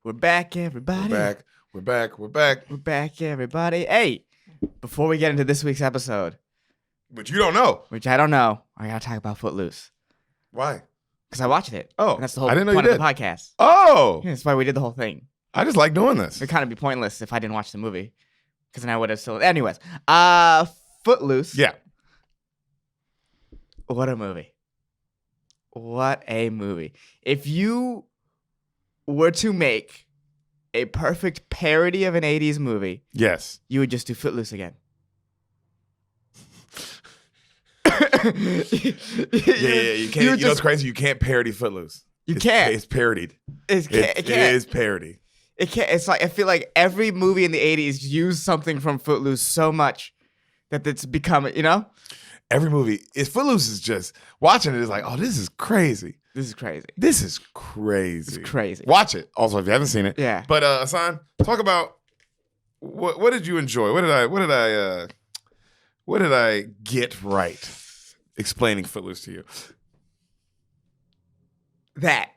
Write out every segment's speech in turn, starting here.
We're back, everybody. We're back, everybody. Hey, before we get into this week's episode, But you don't know. which I don't know, I gotta talk about Footloose. Why? Because I watched it. Oh, And that's the whole I didn't know point you of did. the podcast. Oh, Yeah, that's why we did the whole thing. I just like doing this. It'd kind of be pointless if I didn't watch the movie. Because then I would have still... Anyways. Footloose. Yeah. What a movie. What a movie. If you were to make a perfect parody of an 80s movie, Yes. you would just do Footloose again. Yeah. You can't. You know what's crazy? You can't parody Footloose. Can't. It's parodied. It It is parody. It can't. It's like I feel like every movie in the 80s used something from Footloose so much that it's become, you know? Every movie is Footloose is just watching it is like, oh, this is crazy. This is crazy. This is crazy. It's crazy. Watch it. Also, if you haven't seen it. Yeah. But Hassan, talk about what did you enjoy? What did I get right explaining Footloose to you? That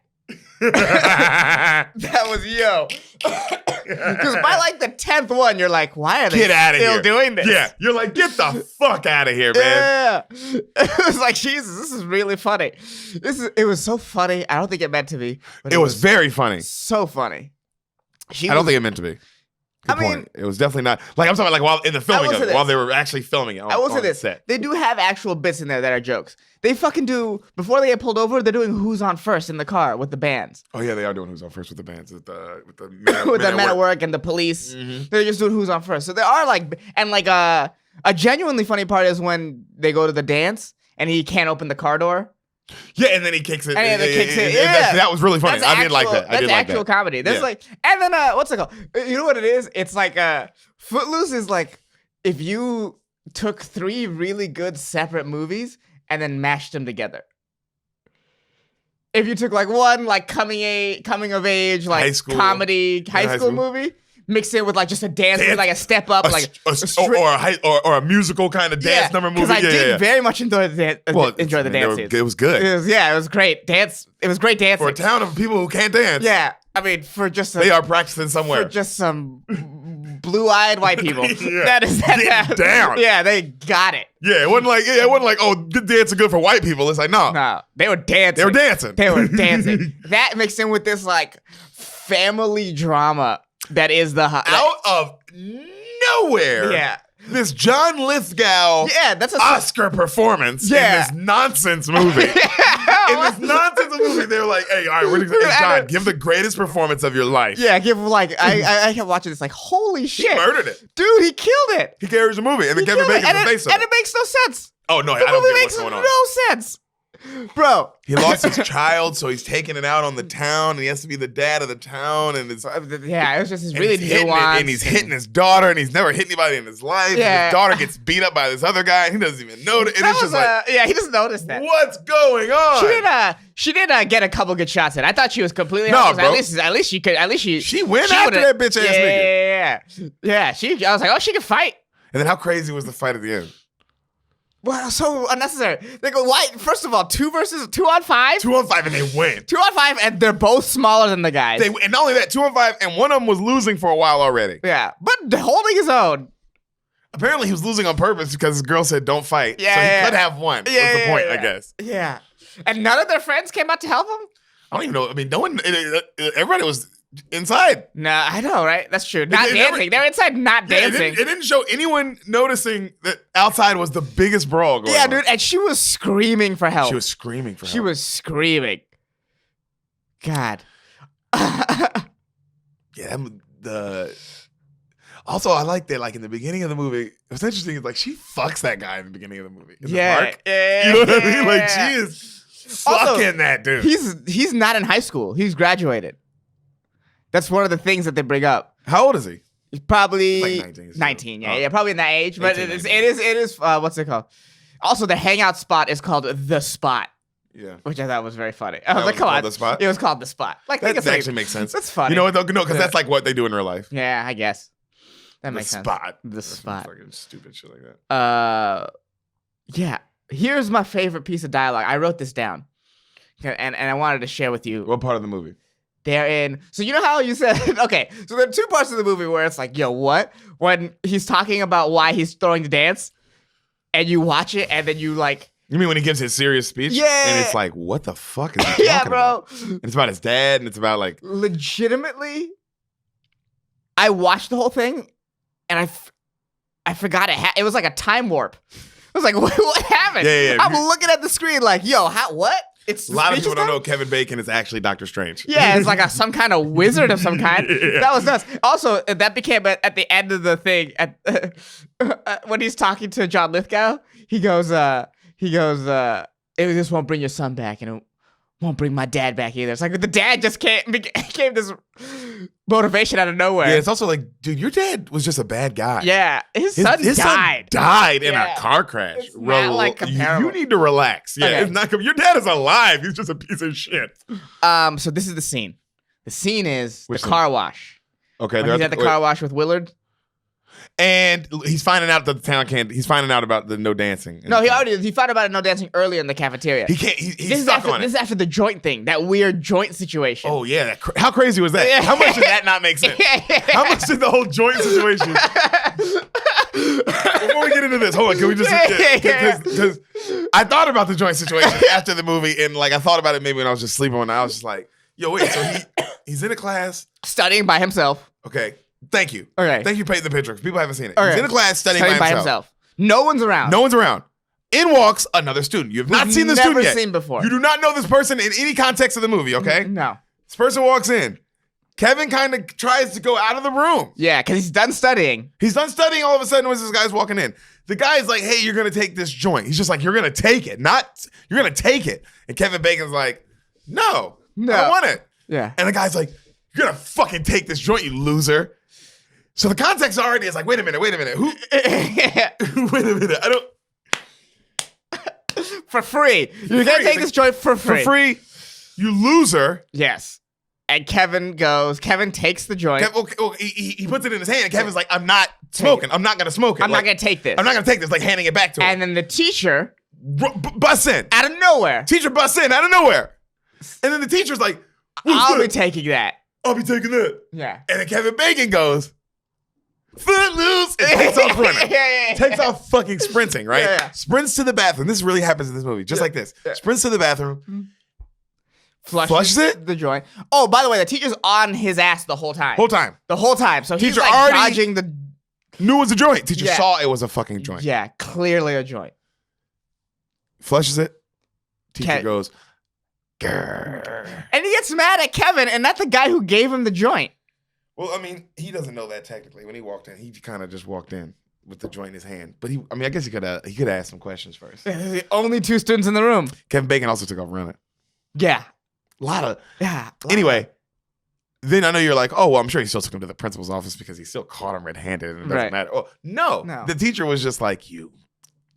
was yo. Because by like the 10th one, you're like, why are they still doing this? Yeah, you're like, get the fuck out of here, man. Yeah. It was like, Jesus, this is really funny. It was so funny. I don't think it meant to be. But It was very funny. so funny. I don't think it meant to be. Good I mean- point. It was definitely not. Like I'm talking like while in the filming will of say it, this. while they were actually filming it. I will say on this. set. They do have actual bits in there that are jokes. They fucking do, before they get pulled over, they're doing Who's On First in the car with the bands. Oh yeah, they are doing Who's On First with the bands with the With the men at work and the police. Mhm. They're just doing Who's On First. So there are like, and like a genuinely funny part is when they go to the dance and he can't open the car door. Yeah, and then he kicks it. And then he kicks it. That was really funny. I did like that. That's actual comedy. There's Yeah. like, and then what's it called? You know what it is? It's like Footloose is like if you took 3 really good separate movies and then mashed them together. If you took like one like coming of age like High school. comedy high High school school. movie, mix it with like just a dance movie, like a step up, like or a musical kind of dance number movie. Because I did very much enjoy the dance scenes. It was good. It was great dance. It was great dancing For a town of people who can't dance. Yeah, I mean for just They are practicing somewhere. for just some blue-eyed white people. Yeah. That is that. Get down. Yeah, they got it. Yeah, it wasn't like oh, good dancing good for white people. It's like no, No, they were dancing. they were dancing. They were dancing. That mixed in with this like family drama that is the Out of nowhere. Yeah. This John Lithgow Yeah, that's a Oscar performance Yeah. in this nonsense movie. In this nonsense movie, they're like, hey, all right, we're gonna hey, John, give the greatest performance of your life. Yeah, give like I kept watching this like holy He shit, murdered it. dude, he killed it. He carries the movie, and then Kevin Killed it. Bacon's the and face of and it. it makes no sense. Oh, no, I The don't movie get makes what's going on. no sense, bro. He lost his child, so he's taking it out on the town, and he has to be the dad of the town, and it's Yeah, it was just this and really he's hitting it, nuanced. and he's hitting his daughter, and he's never hit anybody in his life. Yeah. And his daughter gets beat up by this other guy, and he doesn't even know it. And That it's was just like, yeah, he doesn't notice that. what's going on? She did get a couple good shots in. I thought she was completely No, hopeless. bro. At least She went after would've- that bitch ass yeah, nigga. Yeah. I was like, oh, she can fight. And then how crazy was the fight at the end? Well, so unnecessary. They go, why? First of all, 2 on 5? 2 on 5, and they win. 2 2 on 5, and they're both smaller than the guys. And not only that, 2 on 5, and one of them was losing for a while already. Yeah, but holding his own. Apparently, he was losing on purpose because his girl said, "Don't fight." Yeah, so he yeah. could have won. Was the point, I guess. Yeah. And none of their friends came out to help him? I don't even know. I mean, no one. Everybody was inside. Nah, I know, right? That's true. Not They dancing. They're inside not Yeah, dancing. it didn't show anyone noticing that outside was the biggest brawl going on. Dude, and she was screaming for help. She was screaming for help. She was screaming. God. Yeah, Also, I like that. Like in the beginning of the movie, it was interesting. It's like she fucks that guy in the beginning of the movie. In the park. Yeah. You know what I mean? Like she is Also, fucking that dude. He's not in high school. He's graduated. That's one of the things that they bring up. How old is he? He's probably Like 19, so- 19, oh. yeah, probably in that age. But 18, it 19. is what's it called? Also, the hangout spot is called The Spot, Yeah. which I thought was very funny. I was That like, was come called on. The Spot? It was called The Spot. Like, That think it's actually makes sense. That's funny. You know what though? No, because that's like what they do in real life. Yeah, I guess. That The makes sense. spot. The That's Spot. Fucking stupid shit like that. Yeah. Here's my favorite piece of dialogue. I wrote this down. And I wanted to share with you. What part of the movie? they're in. So you know how you said, okay, so there are two parts of the movie where it's like, yo, what? When he's talking about why he's throwing the dance, and you watch it, and then you like. You mean when he gives his serious speech? Yeah. And it's like, what the fuck is he talking about? And it's about his dad, and it's about like. Legitimately, I watched the whole thing, and I forgot it. It was like a time warp. I was like, what happened? Yeah. I'm looking at the screen like, yo, what? It's a lot of people don't know Kevin Bacon is actually Doctor Strange. Yeah, it's like some kind of wizard of some kind. Yeah. That was nuts. Also, that became at the end of the thing when he's talking to John Lithgow. He goes, this won't bring your son back, and it won't bring my dad back either. It's like the dad just became this motivation out of nowhere. Yeah, it's also like, dude, your dad was just a bad guy. Yeah, his son died in a car crash. It's not like comparable. You need to relax. Yeah, Okay. it's not. Your dad is alive. He's just a piece of shit. So this is the scene. The scene is the car wash. Okay, When he's at the car wash with Willard. And he's finding out that the town can't. He's finding out about the no dancing. No, he found out about no dancing earlier in the cafeteria. He can't. He's stuck on it. This is after the joint thing, that weird joint situation. Oh yeah, how crazy was that? Yeah. How much did that not make sense? How much did the whole joint situation? Before we get into this, hold on. Can we just? Because I thought about the joint situation after the movie, and like I thought about it maybe when I was just sleeping one night. I was just like, yo, wait. So he's in a class studying by himself. Okay. Thank you. Okay. Thank you for painting the picture because people haven't seen it. Okay. He's in a class studying by himself. No one's around. No one's around. In walks another student. You have not seen the student yet. Never seen before. You do not know this person in any context of the movie, okay? No. This person walks in. Kevin kind of tries to go out of the room. Yeah, because he's done studying. He's done studying all of a sudden as this guy's walking in. The guy's like, hey, you're going to take this joint. He's just like, you're going to take it. You're going to take it. And Kevin Bacon's like, no, I don't want it. Yeah. And the guy's like, you're going to fucking take this joint, you loser. So the context already is like, wait a minute. Who? Wait a minute. I don't. For free. You're going to take this joint for free. For free, you loser. Yes. And Kevin takes the joint. He puts it in his hand, and Kevin's like, I'm not smoking. I'm not going to smoke it. I'm not going to take this. I'm not going to take this, like handing it back to him. And then the teacher busts in. Out of nowhere. Teacher busts in out of nowhere. And then the teacher's like, I'll be taking that. I'll be taking that. Yeah. And then Kevin Bacon goes, Footloose, and takes off running. Takes off fucking sprinting, right? Yeah. Sprints to the bathroom. This really happens in this movie, just like this. Yeah. Sprints to the bathroom. Flushes it? The joint. Oh, by the way, the teacher's on his ass the whole time. The whole time. So he's teacher like already dodging the... Knew it was a joint. Teacher saw it was a fucking joint. Yeah, clearly a joint. Flushes it. Teacher goes, grrr. And he gets mad at Kevin, and that's the guy who gave him the joint. Well, I mean, he doesn't know that technically. When he walked in, he kind of just walked in with the joint in his hand. But I guess he could ask some questions first. The only two students in the room. Kevin Bacon also took off running. Yeah. Anyway, then I know you're like, oh, well, I'm sure he still took him to the principal's office because he still caught him red-handed and it doesn't matter. Oh, no. The teacher was just like,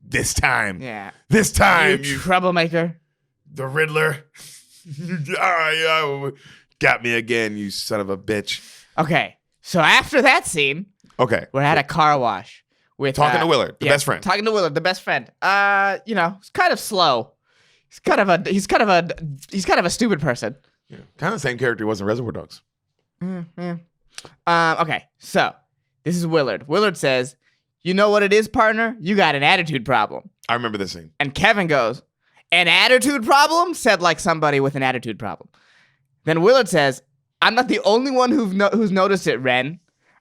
this time. Yeah. This time. You troublemaker. The Riddler. Got me again, you son of a bitch. Okay, so after that scene, we're at a car wash with talking to Willard, the best friend. Talking to Willard, the best friend. It's kind of slow. He's kind of a stupid person. Yeah. Kind of the same character he was in Reservoir Dogs. Okay, so this is Willard. Willard says, "You know what it is, partner? You got an attitude problem." I remember this scene. And Kevin goes, "An attitude problem?" Said like somebody with an attitude problem. Then Willard says, "I'm not the only one who's noticed it, Ren.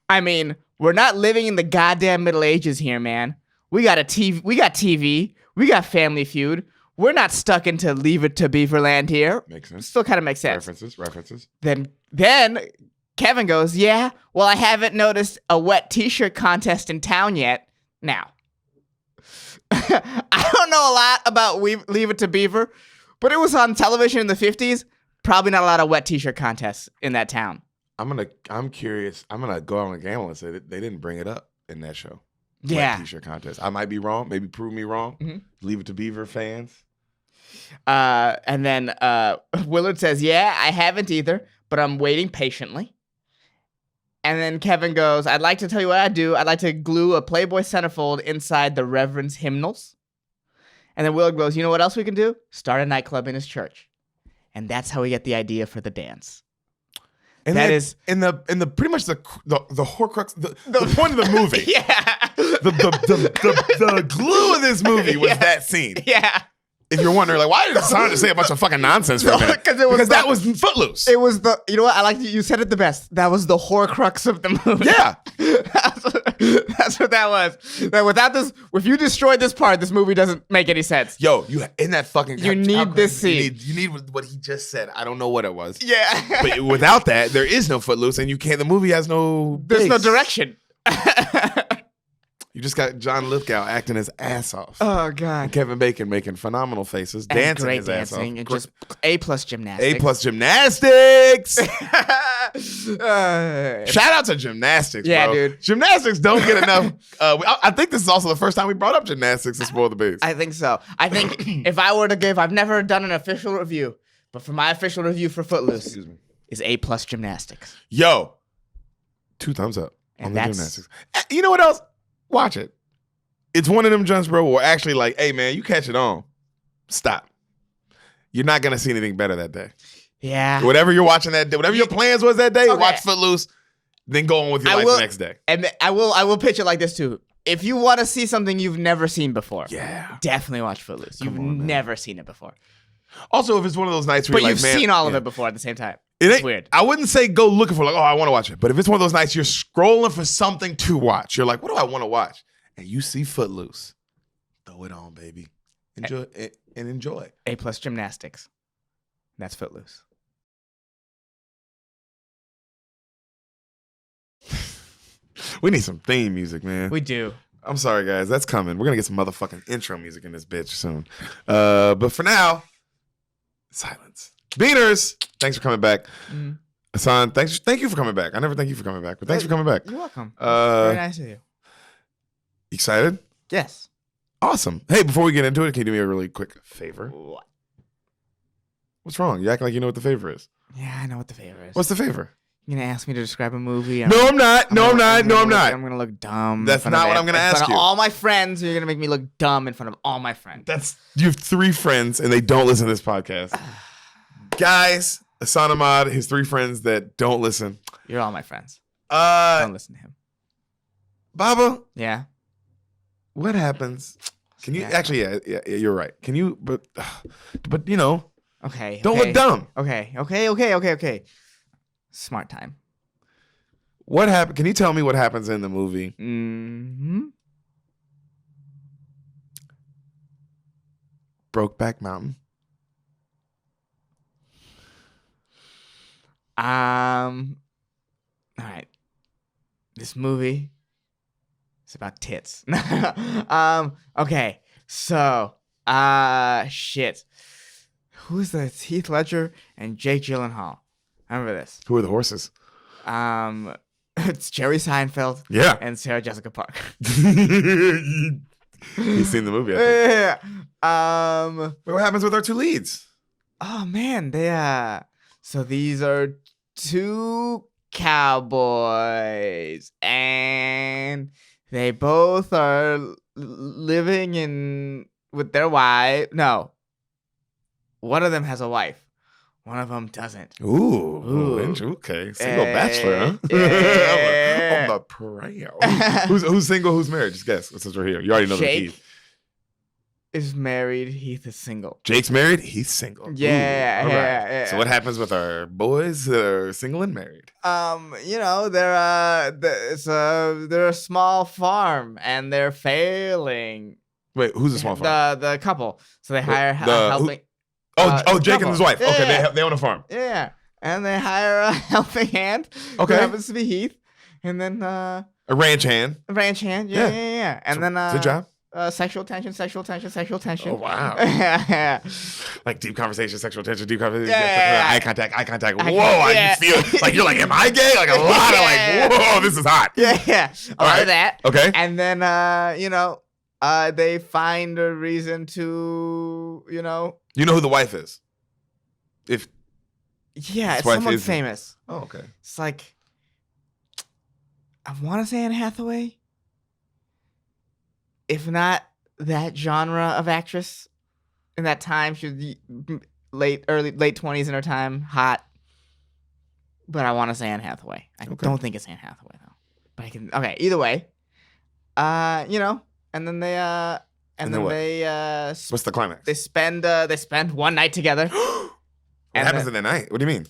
I mean, we're not living in the goddamn Middle Ages here, man. We got TV. We got Family Feud. We're not stuck into Leave It to Beaverland here." Makes sense. Still kind of makes sense. References. Then Kevin goes, "Yeah, well, I haven't noticed a wet t-shirt contest in town yet." Now, I don't know a lot about Leave It to Beaver, but it was on television in the 50s. Probably not a lot of wet t-shirt contests in that town. I'm curious. I'm gonna go on a gamble and say that they didn't bring it up in that show. Yeah. Wet t-shirt contest. I might be wrong. Maybe prove me wrong. Mm-hmm. Leave It to Beaver fans. And then Willard says, "Yeah, I haven't either, but I'm waiting patiently." And then Kevin goes, "I'd like to tell you what I do. I'd like to glue a Playboy centerfold inside the Reverend's hymnals." And then Willard goes, "You know what else we can do? Start a nightclub in his church." And that's how we get the idea for the dance. And that then is in the pretty much the Horcrux, the point of the movie. yeah. The glue of this movie was Yeah. that scene. Yeah. If you're wondering, like, why did Hassan just say a bunch of fucking nonsense for a minute? Because that was Footloose. It was the, you know what? I like you said it the best. That was the Horcrux of the movie. Yeah. That's what that was. That without this, if you destroyed this part, this movie doesn't make any sense. Yo, you in that fucking. You need this scene. You need what he just said. I don't know what it was. Yeah. But without that, there is no Footloose, and you can't. The movie has no. There's no base. direction. You just got John Lithgow acting his ass off. Oh God. And Kevin Bacon making phenomenal faces, And dancing great his ass off. dancing, and just A+ gymnastics. A+ gymnastics. Uh, Shout out to gymnastics, Yeah, bro. dude. Gymnastics don't get enough. I think this is also the first time we brought up gymnastics to Spoil the Base. I think so. I think if I were to give, I've never done an official review, but for my official review for Footloose Excuse me. is A+ gymnastics. Yo, 2 thumbs up And on the that's- gymnastics. You know what else? Watch it. It's one of them jumps, bro, where actually like, hey, man, you catch it on. Stop. You're not going to see anything better that day. Yeah. Whatever you're watching that day, whatever your plans was that day, Okay. watch Footloose, then go on with your I life will- the next day. And I will pitch it like this too. If you want to see something you've never seen before, Yeah. definitely watch Footloose. You've Come on, man. never seen it before, Also, if it's one of those nights where but you're you've like, man, seen all of yeah. it before at the same time. It It's ain't weird. I wouldn't say go looking for like, oh, I want to watch it. But if it's one of those nights you're scrolling for something to watch, you're like, what do I want to watch? And you see Footloose, throw it on, baby. Enjoy it and enjoy. A+ gymnastics. That's Footloose. We need some theme music, man. We do. I'm sorry, guys. That's coming. We're gonna get some motherfucking intro music in this bitch soon. But for now, silence. Beaners, thanks for coming back. Mm. Hassan, thank you for coming back. I never thank you for coming back, but thanks for coming back. You're welcome. Very Uh, nice of you. excited? Yes. Awesome. Hey, before we get into it, can you do me a really quick favor? What? What's wrong? You act like you know what the favor is. Yeah, I know what the favor is. What's the favor? You're gonna ask me to describe a movie? No, I'm not. No, I'm not. No, I'm I'm not. gonna look dumb. That's not what I'm gonna ask you. All my friends, you're gonna make me look dumb in front of all my friends. You have 3 friends and they don't listen to this podcast. Guys, Hassan Ahmad, his 3 friends that don't listen. You're all my friends. Don't listen to him. Baba, Yeah. what happens? Can you Yeah. actually? Yeah, you're right. Can you? But you know, Okay. don't okay. look dumb. Okay. Smart time. What happened? Can you tell me what happens in the movie? Mm-hmm. Brokeback Mountain. All right. This movie is about tits. Okay. So, shit. Who's the Heath Ledger and Jake Gyllenhaal? I remember this. Who are the horses? It's Jerry Seinfeld Yeah. and Sarah Jessica Parker. He's seen the movie. I think. Yeah. But what happens with our 2 leads? Oh man, so these are 2 cowboys and they both are living with their wife. No. One of them has a wife. One of them doesn't. Ooh. Okay. Single bachelor, huh? Yeah. I'm the pariah. Who's single? Who's married? Just guess. Since we're here, you already know the Jake key. is married. Heath is single. Jake's married. He's single. Yeah, Ooh, all right. yeah. So what happens with our boys that are single and married? They're a small farm and they're failing. Wait, who's a small farm? The couple. So they hire who- helping. Jake and his wife. Yeah, Okay, yeah. they own a farm. Yeah, and they hire a helping hand. Okay. Who happens to be Heath, and then A ranch hand. a ranch hand. Yeah. Yeah. And then Good job. Sexual tension. Oh wow. Yeah. Like deep conversation, sexual tension, deep conversation, Yeah. eye contact. Whoa, Yeah. I feel like you're like, am I gay? Like a lot of like, whoa, this is hot. Yeah. A lot of that. Okay. And then they find a reason to You know who the wife is? yeah, His it's wife someone is- famous. Oh, okay. It's like I want to say Anne Hathaway. If not that genre of actress in that time, she was late 20s in her time, hot. but I want to say Anne Hathaway. I Okay. don't think it's Anne Hathaway though. But I can. Okay, either way. You know, and then they And then what? they What's the climax? they spend one night together. What and happens in the night? What do you mean?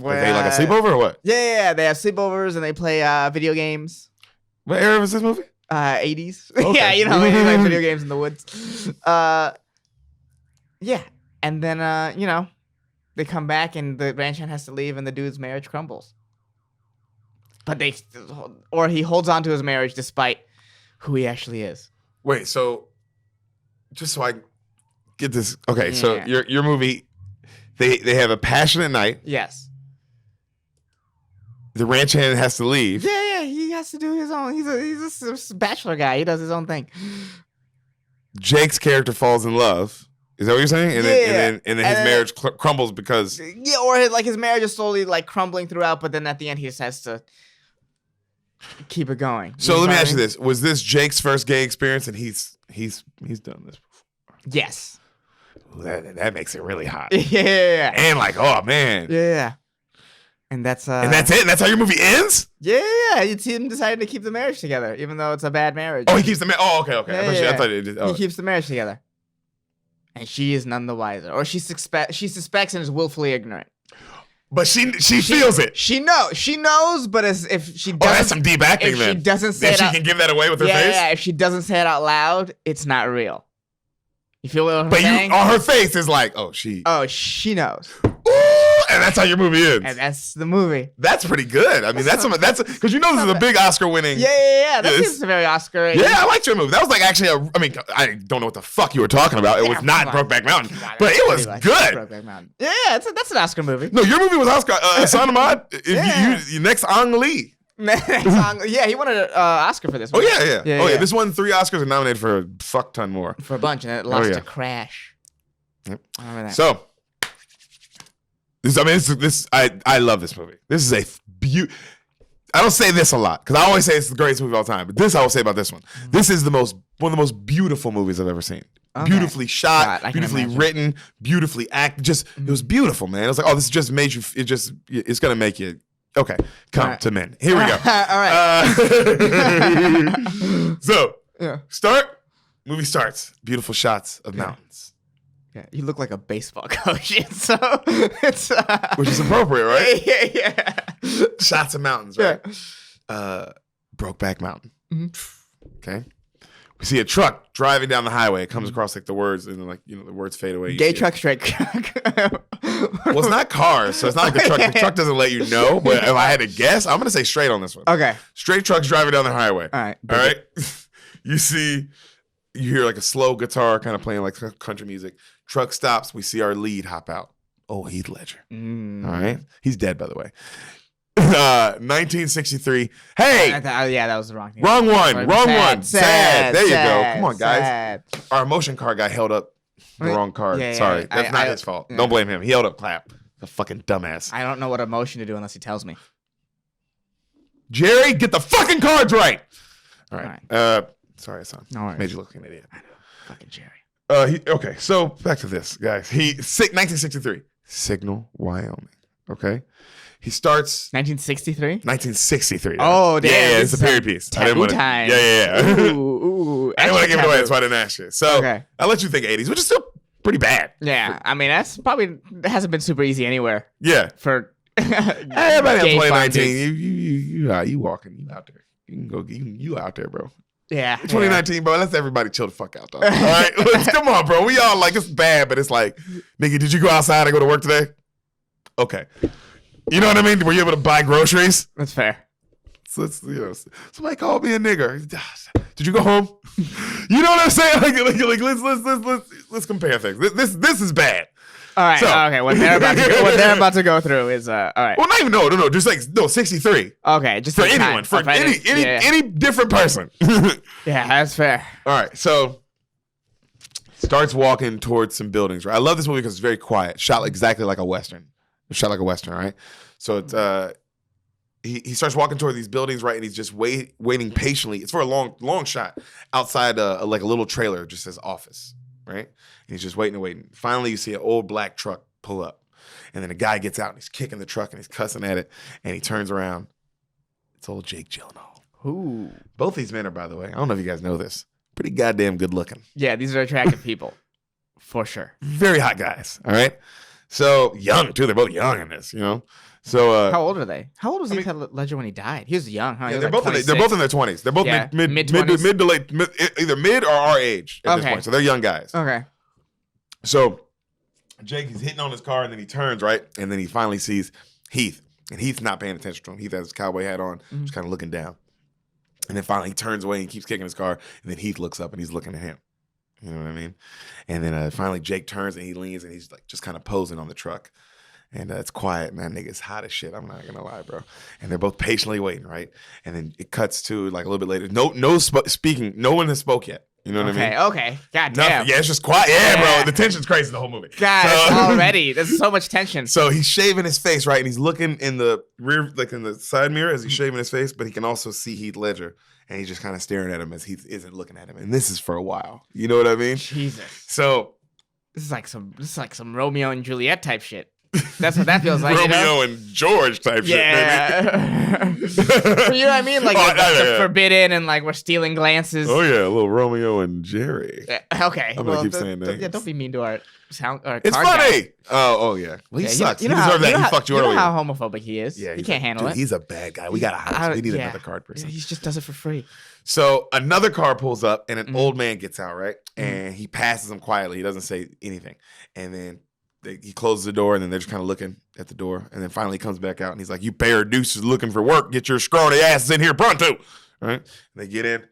Where, They like a sleepover or what? Yeah, they have sleepovers and they play video games. What era was this movie? 80s. Okay. Yeah, you know, they like video games in the woods. Yeah, and then you know, they come back and the ranch hand has to leave and the dude's marriage crumbles. But he holds on to his marriage despite who he actually is. Wait, so just so I get this, okay, so Yeah. your movie, they have a passionate night. Yes. The ranch hand has to leave. Yeah, he has to do his own. He's a bachelor guy. He does his own thing. Jake's character falls in love. Is that what you're saying? And then his then- marriage crumbles because Yeah, or his marriage is slowly like crumbling throughout, but then at the end he just has to keep it going. So let me ask you this: was this Jake's first gay experience, and he's done this before? Yes. Ooh, that makes it really hot. Yeah. And like, oh man, Yeah. And that's and that's it. That's how your movie ends. Yeah. It's him deciding to keep the marriage together, even though it's a bad marriage. Oh, he keeps the Oh, okay. Yeah, I thought it did. He keeps the marriage together. And she is none the wiser. Or she suspects and is willfully ignorant. But she feels it. She knows, but if she Oh, doesn't, that's some deep acting if then. she doesn't say Then it she out, can give that away with her face. yeah, if she doesn't say it out loud, it's not real. You feel what I'm But saying? on her face is like, oh, she knows. Ooh, and that's how your movie ends. And that's the movie. That's pretty good. I mean, that's because you know this is a big Oscar winning. Yeah. That Yeah, seems very Oscar. Yeah, I liked your movie. That was like actually I mean, I don't know what the fuck you were talking about. It was not Brokeback Mountain, but it was good. Brokeback Mountain. Yeah, that's an Oscar movie. No, your movie was Oscar. Son of Ahmad, Yeah. you next Ang Lee. Yeah, he won an Oscar for this one. Oh yeah. Yeah. This won 3 Oscars and nominated for a fuck ton more. For a bunch, and it lost yeah. to Crash. Yep. I remember that. So, I love this movie. This is I don't say this a lot because I always say it's the greatest movie of all time. But this I will say about this one. This is one of the most beautiful movies I've ever seen. Okay. Beautifully shot, I can beautifully imagine. written, beautifully acted. It was beautiful, man. It was like, oh, this just made you. It's gonna make you. Okay, come Right. to men. Here we go. All right. So, Yeah. start. Movie starts. Beautiful shots of mountains, Yeah, you look like a baseball coach, so it's which is appropriate, right? yeah. Shots of mountains, right? Brokeback Mountain. Mhm. Okay. We see a truck driving down the highway. It comes across like the words, and then like the words fade away. You Gay see it. truck, straight truck. Well, it's not cars, so it's not like the truck. The truck doesn't let you know. But if I had to guess, I'm gonna say straight on this one. Okay. Straight trucks driving down the highway. All right. All right. You hear like a slow guitar kind of playing like country music. Truck stops. We see our lead hop out. Oh, Heath Ledger. All right. He's dead, by the way. 1963. Hey, Yeah, that was the wrong thing. wrong one. Sorry. Wrong Sad, one. sad, There you sad, go. Come on, guys. sad. Our emotion card guy held up the wrong card. Yeah, Sorry. That's not I- his fault. yeah. Don't blame him. He held up clap. The fucking dumbass. I don't know what emotion to do unless he tells me. Jerry, get the fucking cards right. All right. All Sorry, son. No worries. Made you look like an idiot. Fucking Jerry. Okay, so back to this, guys. 1963, Signal, Wyoming. Okay, he starts 1963. 1963. Oh, damn. Yeah, this it's a is period piece. I didn't taboo want to. time. Yeah. Ooh. I didn't want to give it away. taboo. That's why I didn't ask you. So Okay. I'll let you think 80s, which is still pretty bad. Yeah, I mean that's probably hasn't been super easy anywhere Yeah. for. Everybody in gay 2019, fun you walking, you out there. You can go, you out there, bro. Yeah. 2019, bro. Let's everybody chill the fuck out, though. All right, come on, bro. We all like it's bad, but it's like, nigga, did you go outside and go to work today? Okay, you know what I mean? Were you able to buy groceries? That's fair. So let's, somebody called me a nigger. Did you go home? You know what I'm saying? Like let's compare things. This is bad. All right. So- Okay. What they're about to go through is all right. Well, not even no, just like 63 Okay. Just for the time. anyone, for Okay, any different person. Yeah, that's fair. All right, so starts walking towards some buildings. Right, I love this movie because it's very quiet, shot exactly like a western. It's shot like a western, right? So it's he starts walking toward these buildings, right, and he's just waiting patiently. It's for a long shot outside like a little trailer, just says office, right? And he's just waiting and waiting. Finally, you see an old black truck pull up. And then the guy gets out and he's kicking the truck and he's cussing at it. And he turns around. It's old Jake Gyllenhaal. Ooh. Both these men are, by the way, I don't know if you guys know this, pretty goddamn good looking. Yeah, these are attractive people. For sure. Very hot guys. All right. So young, too. They're both young in this, you know? So how old are they? How old was Heath Ledger when he died? He was young, huh? Yeah, they're both in their 20s. They're both mid to late, either mid or our age at this point. So they're young guys. Okay. So Jake is hitting on his car and then he turns, right? And then he finally sees Heath. And Heath's not paying attention to him. Heath has his cowboy hat on, just kind of looking down. And then finally he turns away and keeps kicking his car. And then Heath looks up and he's looking at him. You know what I mean? And then finally Jake turns and he leans and he's like just kind of posing on the truck. And it's quiet, man. Nigga's hot as shit. I'm not gonna lie, bro. And they're both patiently waiting, right? And then it cuts to like a little bit later. No speaking. No one has spoke yet. You know what I mean? Okay. God damn. Yeah, it's just quiet. Yeah, bro. The tension's crazy the whole movie. God, already. There's so much tension. So he's shaving his face, right? And he's looking in the rear, like in the side mirror as he's shaving his face, but he can also see Heath Ledger. And he's just kind of staring at him as Heath isn't looking at him. And this is for a while. You know what I mean? Jesus. So this is like some Romeo and Juliet type shit. That's what that feels like. Romeo and George type shit, baby. You know what I mean? Like the forbidden and like we're stealing glances. Oh yeah, a little Romeo and Jerry. Okay. I'm gonna keep saying that. Yeah, don't be mean to our sound. It's funny. Guy. Oh yeah. Well, he sucks. He deserves that. He fucked you earlier. You know how homophobic he is. Yeah, he can't handle it. He's a bad guy. We gotta hire him. We need another card person. He just does it for free. So another car pulls up and an old man gets out, right? And he passes him quietly. He doesn't say anything. And then he closes the door and then they're just kind of looking at the door. And then finally he comes back out and he's like, "You pair of deuces looking for work. Get your scrawny asses in here pronto." All right? And they get in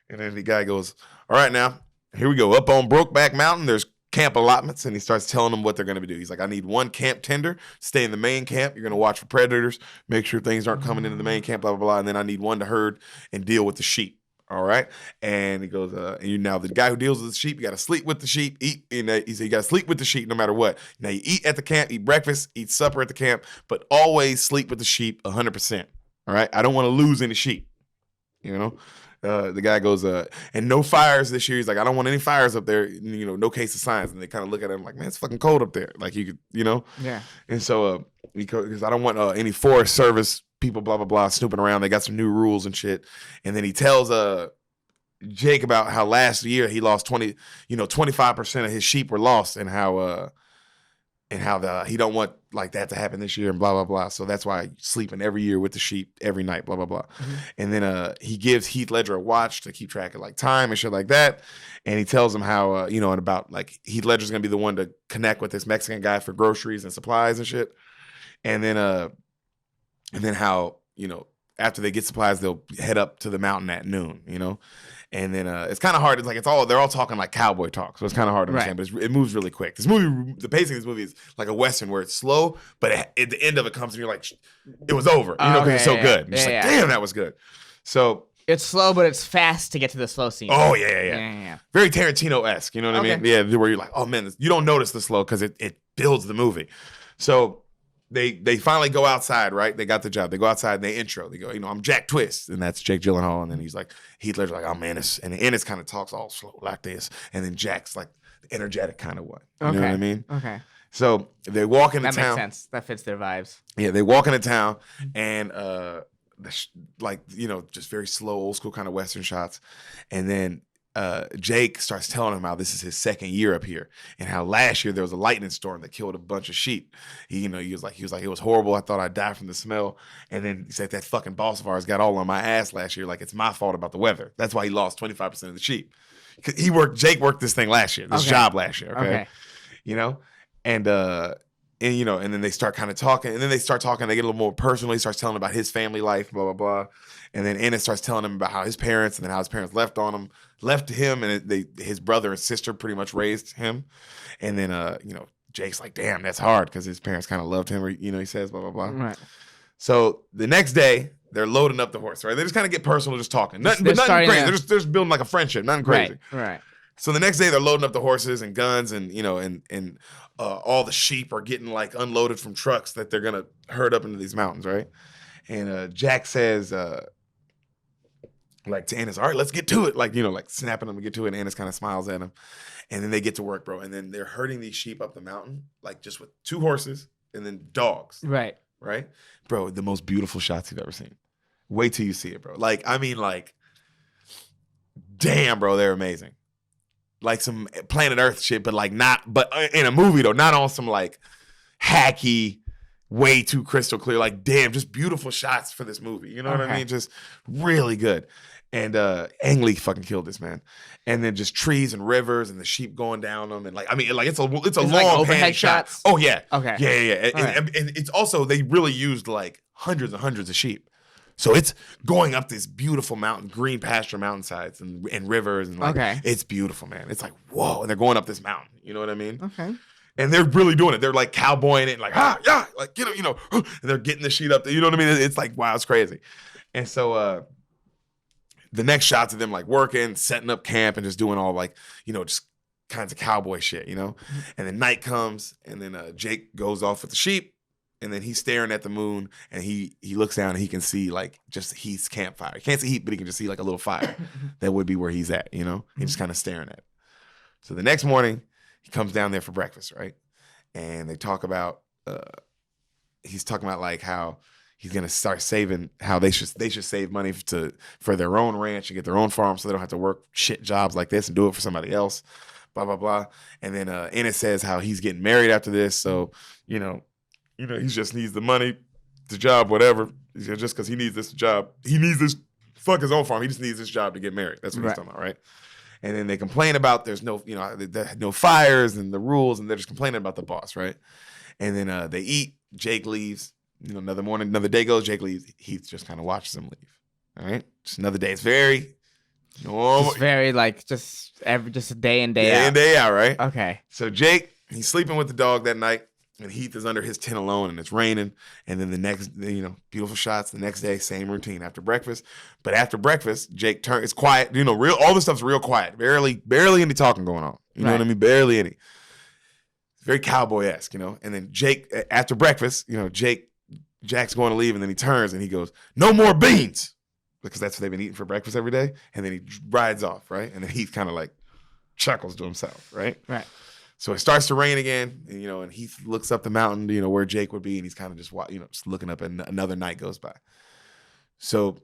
and then the guy goes, "All right, now, here we go. Up on Brokeback Mountain, there's camp allotments." And he starts telling them what they're going to do. He's like, "I need one camp tender. Stay in the main camp. You're going to watch for predators. Make sure things aren't coming into the main camp, blah, blah, blah. And then I need one to herd and deal with the sheep." All right. And he goes, now the guy who deals with the sheep, you got to sleep with the sheep, eat. And he said, you got to sleep with the sheep no matter what. Now you eat at the camp, eat breakfast, eat supper at the camp, but always sleep with the sheep 100%. All right. I don't want to lose any sheep. You know, the guy goes, and no fires this year. He's like, "I don't want any fires up there. You know, no case of signs." And they kind of look at him like, "Man, it's fucking cold up there." Like you could, you know? Yeah. And so, because I don't want any Forest Service people, blah, blah, blah, snooping around. They got some new rules and shit. And then he tells Jake about how last year he lost 25% of his sheep were lost and how he don't want like that to happen this year and blah, blah, blah. So that's why he's sleeping every year with the sheep every night, blah, blah, blah. Mm-hmm. And then he gives Heath Ledger a watch to keep track of like time and shit like that. And he tells him how, and about like Heath Ledger's going to be the one to connect with this Mexican guy for groceries and supplies and shit. And then how, after they get supplies, they'll head up to the mountain at noon, And then it's kind of hard. It's like they're all talking like cowboy talk, so it's kind of hard to understand. Right. But it moves really quick. This movie, the pacing of this movie is like a western where it's slow, but at the end of it comes and you're like, it was over, because it's so good. You're just like, damn, that was good. So it's slow, but it's fast to get to the slow scene. Oh yeah. Very Tarantino-esque. You know what I mean? Yeah, where you're like, oh man, you don't notice the slow because it builds the movie. So. They finally go outside, right? They got the job. They go outside and they intro. They go, I'm Jack Twist. And that's Jake Gyllenhaal. And then he's like, Heath Ledger's like, I'm Ennis. And Ennis kind of talks all slow like this. And then Jack's like the energetic kind of one. You know what I mean? Okay. So they walk into town. That makes sense. That fits their vibes. Yeah, they walk into town and just very slow, old school kind of Western shots. And then Jake starts telling him how this is his second year up here and how last year there was a lightning storm that killed a bunch of sheep. He was like, it was horrible. I thought I'd die from the smell. And then he said, that fucking boss of ours got all on my ass last year. Like, it's my fault about the weather. That's why he lost 25% of the sheep. Jake worked this thing last year, job last year. Okay. And then they start kind of talking, and then they start talking. They get a little more personal. He starts telling about his family life, blah, blah, blah. And then Ennis starts telling him about how his parents, and then how his parents left to him, and his brother and sister pretty much raised him. And then, Jake's like, damn, that's hard, because his parents kind of loved him, or, he says, blah, blah, blah. Right. So the next day, they're loading up the horse, right? They just kind of get personal, just talking. Nothing crazy. They're just building like a friendship, nothing crazy. Right. So the next day, they're loading up the horses and guns, and all the sheep are getting like unloaded from trucks that they're gonna herd up into these mountains, right? And Jack says, like to Ennis, all right, let's get to it. Like, like snapping them to get to it. And Ennis kind of smiles at him. And then they get to work, bro. And then they're herding these sheep up the mountain, like just with two horses and then dogs. Right. Right? Bro, the most beautiful shots you've ever seen. Wait till you see it, bro. Like, I mean, like, damn, bro, they're amazing. Like some Planet Earth shit, but like not, but in a movie though, not on some like hacky, way too crystal clear. Like, damn, just beautiful shots for this movie. You know what I mean? Just really good. And Ang Lee fucking killed this, man. And then just trees and rivers and the sheep going down them, and like, I mean, like it's a long like overhead shot. shots? Oh yeah, Okay, yeah. And it's also, they really used like hundreds and hundreds of sheep. So it's going up this beautiful mountain, green pasture mountainsides and rivers, and like, it's beautiful, man. It's like, whoa, and they're going up this mountain. You know what I mean? Okay. And they're really doing it. They're like cowboying it, like, yeah, like, you know, and they're getting the sheet up there. You know what I mean? It's like, wow, it's crazy. And so the next shots of them like working, setting up camp, and just doing all like, you know, just kinds of cowboy shit, you know? And then night comes, and then Jake goes off with the sheep. And then he's staring at the moon, and he looks down and he can see like just Heath's campfire. He can't see Heath, but he can just see like a little fire. That would be where he's at, you know? He's just kind of staring at it. So the next morning, he comes down there for breakfast, right? And they talk about, he's talking about like how he's gonna start saving, how they should save money for their own ranch and get their own farm, so they don't have to work shit jobs like this and do it for somebody else, blah, blah, blah. And then Ennis says how he's getting married after this, so, you know, he just needs the money, the job, whatever. Just because he needs this job. He needs this, fuck his own farm. He just needs this job to get married. That's what he's talking about, right? And then they complain about there's no, you know, no fires and the rules, and they're just complaining about the boss, right? And then they eat. Jake leaves. You know, another morning, another day goes. Jake leaves. Heath just kind of watches him leave. All right? Just another day. It's very normal. Just very like just a day in, day out. Day in, day out, right? Okay. So Jake, he's sleeping with the dog that night. And Heath is under his tent alone, and it's raining. And then the next, you know, beautiful shots. The next day, same routine after breakfast. But after breakfast, Jake turns. It's quiet. You know, all this stuff's real quiet. Barely any talking going on. You know what I mean? Barely any. It's very cowboy-esque, you know. And then Jake, after breakfast, you know, Jack's going to leave, and then he turns and he goes, "No more beans," because that's what they've been eating for breakfast every day. And then he rides off, right? And then Heath kind of like chuckles to himself, right? Right. So it starts to rain again, and, you know, and Heath looks up the mountain, you know, where Jake would be, and he's kind of just, you know, just looking up, and another night goes by. So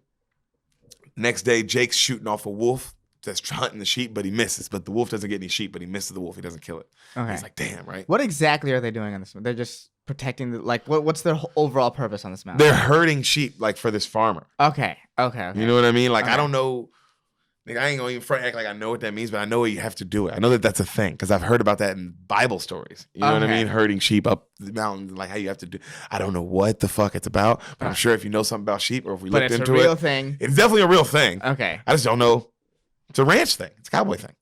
next day, Jake's shooting off a wolf that's hunting the sheep, but he misses. But the wolf doesn't get any sheep, but he misses the wolf. He doesn't kill it. Okay. He's like, damn, right? What exactly are they doing on this one? They're just protecting the, like, what's their overall purpose on this mountain? They're herding sheep, like, for this farmer. Okay. You know what I mean? Like, I don't know. Like, I ain't gonna even front act like I know what that means, but I know you have to do it. I know that that's a thing because I've heard about that in Bible stories. You know what I mean? Herding sheep up the mountain, like how you have to do. I don't know what the fuck it's about, but I'm sure if you know something about sheep, or if we looked into it, it's a real thing. It's definitely a real thing. Okay. I just don't know. It's a ranch thing. It's a cowboy thing.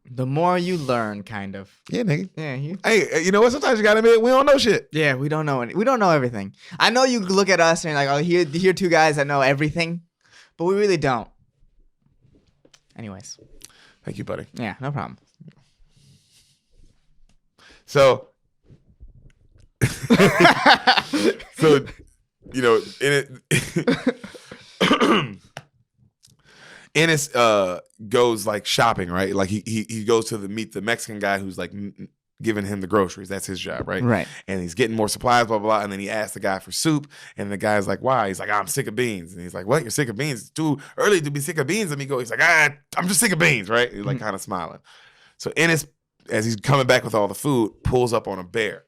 The more you learn, kind of. Yeah, nigga. Yeah. Hey, you know what? Sometimes you gotta admit we don't know shit. Yeah, we don't know we don't know everything. I know you look at us and you're like, oh, here two guys that know everything. But we really don't. Anyways. Thank you, buddy. Yeah, no problem. So, you know, Ennis goes like shopping, right? Like he goes to meet the Mexican guy who's like giving him the groceries. That's his job, right? Right. And he's getting more supplies, blah, blah, blah. And then he asks the guy for soup. And the guy's like, why? He's like, I'm sick of beans. And he's like, what? You're sick of beans? It's too early to be sick of beans. Let me go. He's like, I'm just sick of beans, right? He's like kind of smiling. So Ennis, as he's coming back with all the food, pulls up on a bear.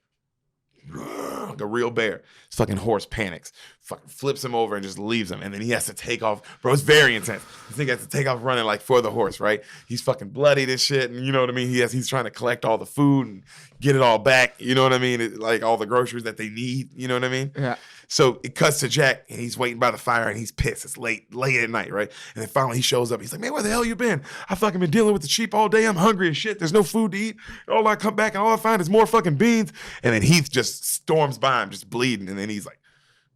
Like a real bear. His fucking horse panics, fucking flips him over and just leaves him. And then he has to take off. Bro, it's very intense. This nigga has to take off running like for the horse, right? He's fucking bloodied and shit. And you know what I mean? He's trying to collect all the food and get it all back. You know what I mean? Like all the groceries that they need. You know what I mean? Yeah. So it cuts to Jack, and he's waiting by the fire, and he's pissed. It's late at night, right? And then finally he shows up. He's like, man, where the hell you been? I fucking been dealing with the sheep all day. I'm hungry as shit. There's no food to eat. All I come back and all I find is more fucking beans. And then Heath just storms by him, just bleeding. And then he's like,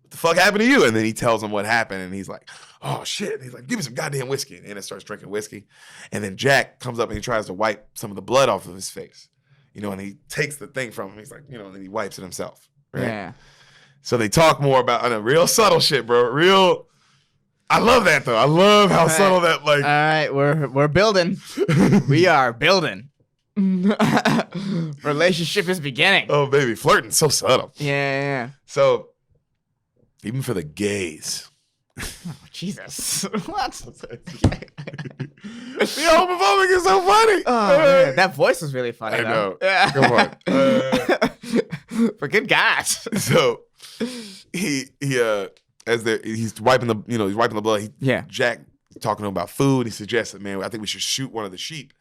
what the fuck happened to you? And then he tells him what happened, and he's like, oh shit. And he's like, give me some goddamn whiskey. And then it starts drinking whiskey. And then Jack comes up and he tries to wipe some of the blood off of his face. You know, and he takes the thing from him. He's like, you know, and then he wipes it himself. Right? Yeah. So they talk more about real subtle shit, bro. I love that though. I love how subtle that like. All right, we're building. We are building. Relationship is beginning. Oh, baby, flirting so subtle. Yeah. So, even for the gays, Oh, Jesus. What? the homophobic is so funny. Oh, man. That voice was really funny. I though. know. Yeah. Come on. For good guys. So he as he's wiping the blood. Jack talking to him about food. He suggested, man, I think we should shoot one of the sheep,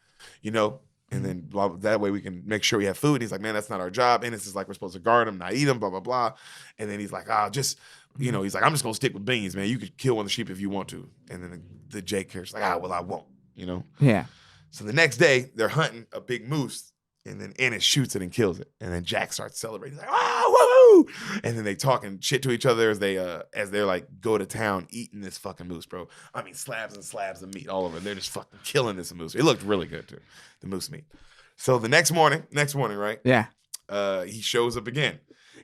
and then that way we can make sure we have food. And he's like, man, that's not our job. And it's like we're supposed to guard him, not eat him, blah blah blah. And then he's like, he's like, I'm just gonna stick with beans, man. You could kill one of the sheep if you want to. And then the Jake character's like, well, I won't, Yeah. So the next day they're hunting a big moose. And then Ennis shoots it and kills it. And then Jack starts celebrating. He's like, woo! And then they talking shit to each other as they're like go to town eating this fucking moose, bro. I mean, slabs and slabs of meat all over. They're just fucking killing this moose. It looked really good too, the moose meat. So the next morning, right? Yeah. He shows up again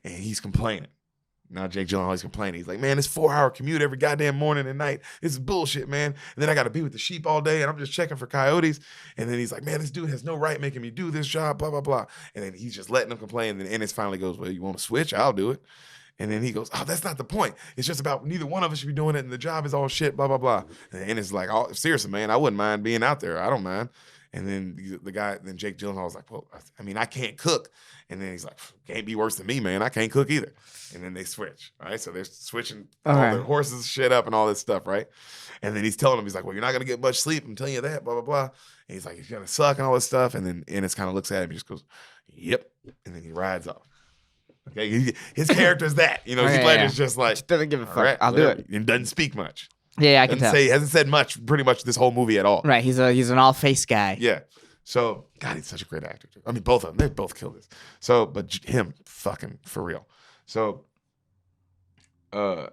and he's complaining. Now Jake Gyllenhaal is complaining. He's like, man, this 4-hour commute every goddamn morning and night. This is bullshit, man. And then I got to be with the sheep all day and I'm just checking for coyotes. And then he's like, man, this dude has no right making me do this job, blah, blah, blah. And then he's just letting him complain. And then Ennis finally goes, well, you want to switch? I'll do it. And then he goes, oh, that's not the point. It's just about neither one of us should be doing it and the job is all shit, blah, blah, blah. And Ennis is like, oh, seriously, man, I wouldn't mind being out there. I don't mind. And then then Jake Gyllenhaal was like, well, I mean, I can't cook. And then he's like, can't be worse than me, man. I can't cook either. And then they switch, right? So they're switching all their horses shit up and all this stuff, right? And then he's telling him, he's like, well, you're not going to get much sleep. I'm telling you that, blah, blah, blah. And he's like, it's going to suck and all this stuff. And then Ennis kind of looks at him and just goes, yep. And then he rides off. Okay, his character is that. Heath Ledger's just like, Just doesn't give a fuck. Right, I'll do it. And doesn't speak much. Yeah, I can tell. Hasn't said much pretty much this whole movie at all. Right, he's an all-face guy. Yeah. So, God, he's such a great actor. I mean, both of them, they both killed this. So, but him, fucking for real. So, the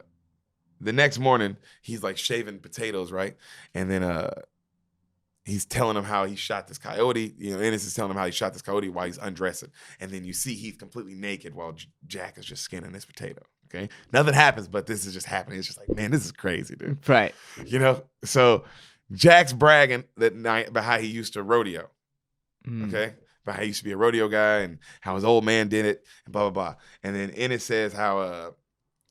next morning, he's like shaving potatoes, right? And then he's telling him how he shot this coyote. Ennis is telling him how he shot this coyote while he's undressing. And then you see Heath completely naked while Jack is just skinning this potato. Okay, nothing happens, but this is just happening. It's just like, man, this is crazy, dude. Right. So Jack's bragging that night about how he used to rodeo. Okay, about how he used to be a rodeo guy and how his old man did it and blah blah blah. And then Ennis says how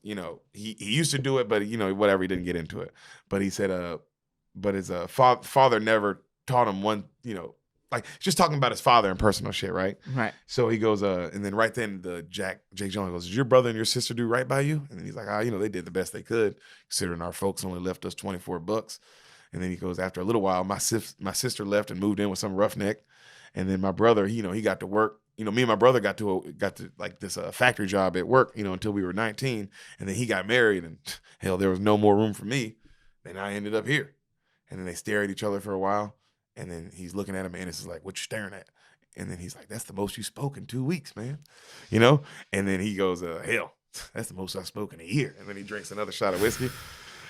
he used to do it, but whatever, he didn't get into it. But he said but his father never taught him one, like just talking about his father and personal shit, right? Right. So he goes, and then right then Jake Gyllenhaal goes, did your brother and your sister do right by you? And then he's like, they did the best they could, considering our folks only left us $24. And then he goes, after a little while, my sister left and moved in with some roughneck. And then my brother, he got to work. Me and my brother got to like this factory job at work, until we were 19. And then he got married, and hell, there was no more room for me. Then I ended up here. And then they stare at each other for a while. And then he's looking at him, and Ennis is like, what you staring at? And then he's like, that's the most you spoke in 2 weeks, man. And then he goes, hell, that's the most I've spoken in a year. And then he drinks another shot of whiskey.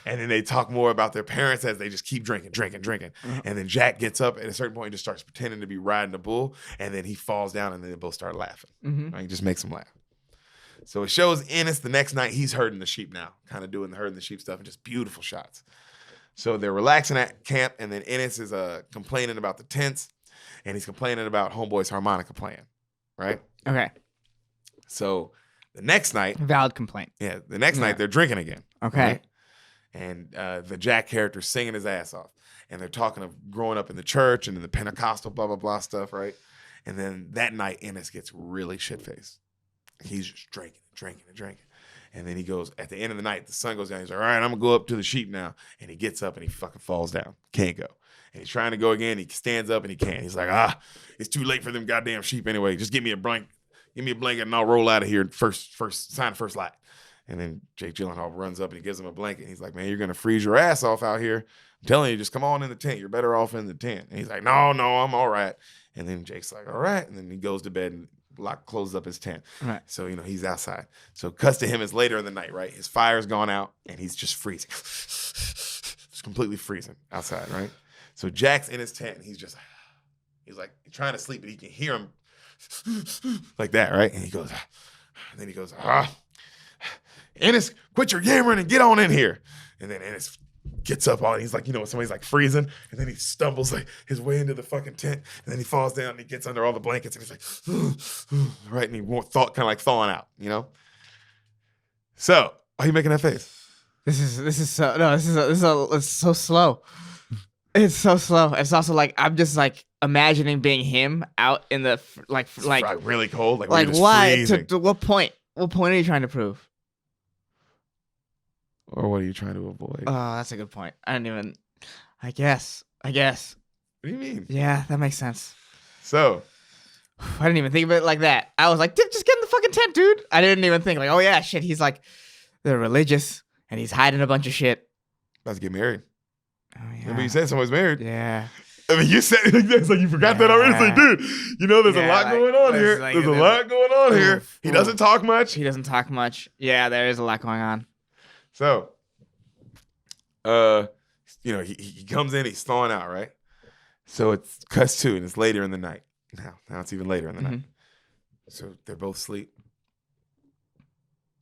And then they talk more about their parents as they just keep drinking. Uh-huh. And then Jack gets up at a certain point and just starts pretending to be riding a bull. And then he falls down, and then they both start laughing. Mm-hmm. Right? He just makes them laugh. So it shows Ennis the next night. He's herding the sheep now, kind of doing the herding the sheep stuff, and just beautiful shots. So they're relaxing at camp, and then Ennis is complaining about the tents, and he's complaining about Homeboy's harmonica playing, right? Okay. So the next night, Valid complaint. yeah, the next night they're drinking again. Okay. Right? And the Jack character's singing his ass off, and they're talking of growing up in the church and in the Pentecostal blah blah blah stuff, right? And then that night, Ennis gets really shit faced. He's just drinking. And then he goes, at the end of the night, the sun goes down. He's like, all right, I'm going to go up to the sheep now. And he gets up and he fucking falls down. Can't go. And he's trying to go again. He stands up and he can't. He's like, it's too late for them goddamn sheep anyway. Just give me a blanket. Give me a blanket and I'll roll out of here sign first light. And then Jake Gyllenhaal runs up and he gives him a blanket. And he's like, man, you're going to freeze your ass off out here. I'm telling you, just come on in the tent. You're better off in the tent. And he's like, no, I'm all right. And then Jake's like, all right. And then he goes to bed and closes up his tent. Right. So, he's outside. So cuts to him as later in the night, right? His fire's gone out and he's just freezing. Just completely freezing outside, right? So Jack's in his tent and he's like trying to sleep, but he can hear him like that, right? And then he goes, Ennis, quit your yammering and get on in here. And then Ennis gets up all, he's like, somebody's like freezing, and then he stumbles like his way into the fucking tent, and then he falls down and he gets under all the blankets, and he's like, right, and he kind of like thawing out, So, why are you making that face? This is it's so slow. It's so slow. It's also like I'm just like imagining being him out in the like really cold, like why? To what point? What point are you trying to prove? Or what are you trying to avoid? Oh, that's a good point. I guess. What do you mean? Yeah, that makes sense. So, I didn't even think of it like that. I was like, just get in the fucking tent, dude. I didn't even think like, oh yeah, shit. He's like, they're religious and he's hiding a bunch of shit. About to get married. Oh yeah. Remember you said someone's married? Yeah. I mean, you said it's like you forgot that already. It's like, dude, there's a lot going on here. There's a lot going on here. He doesn't talk much. Yeah, there is a lot going on. So, he comes in, he's thawing out, right? So it's cuts to, and it's later in the night. Now it's even later in the night. So they're both asleep.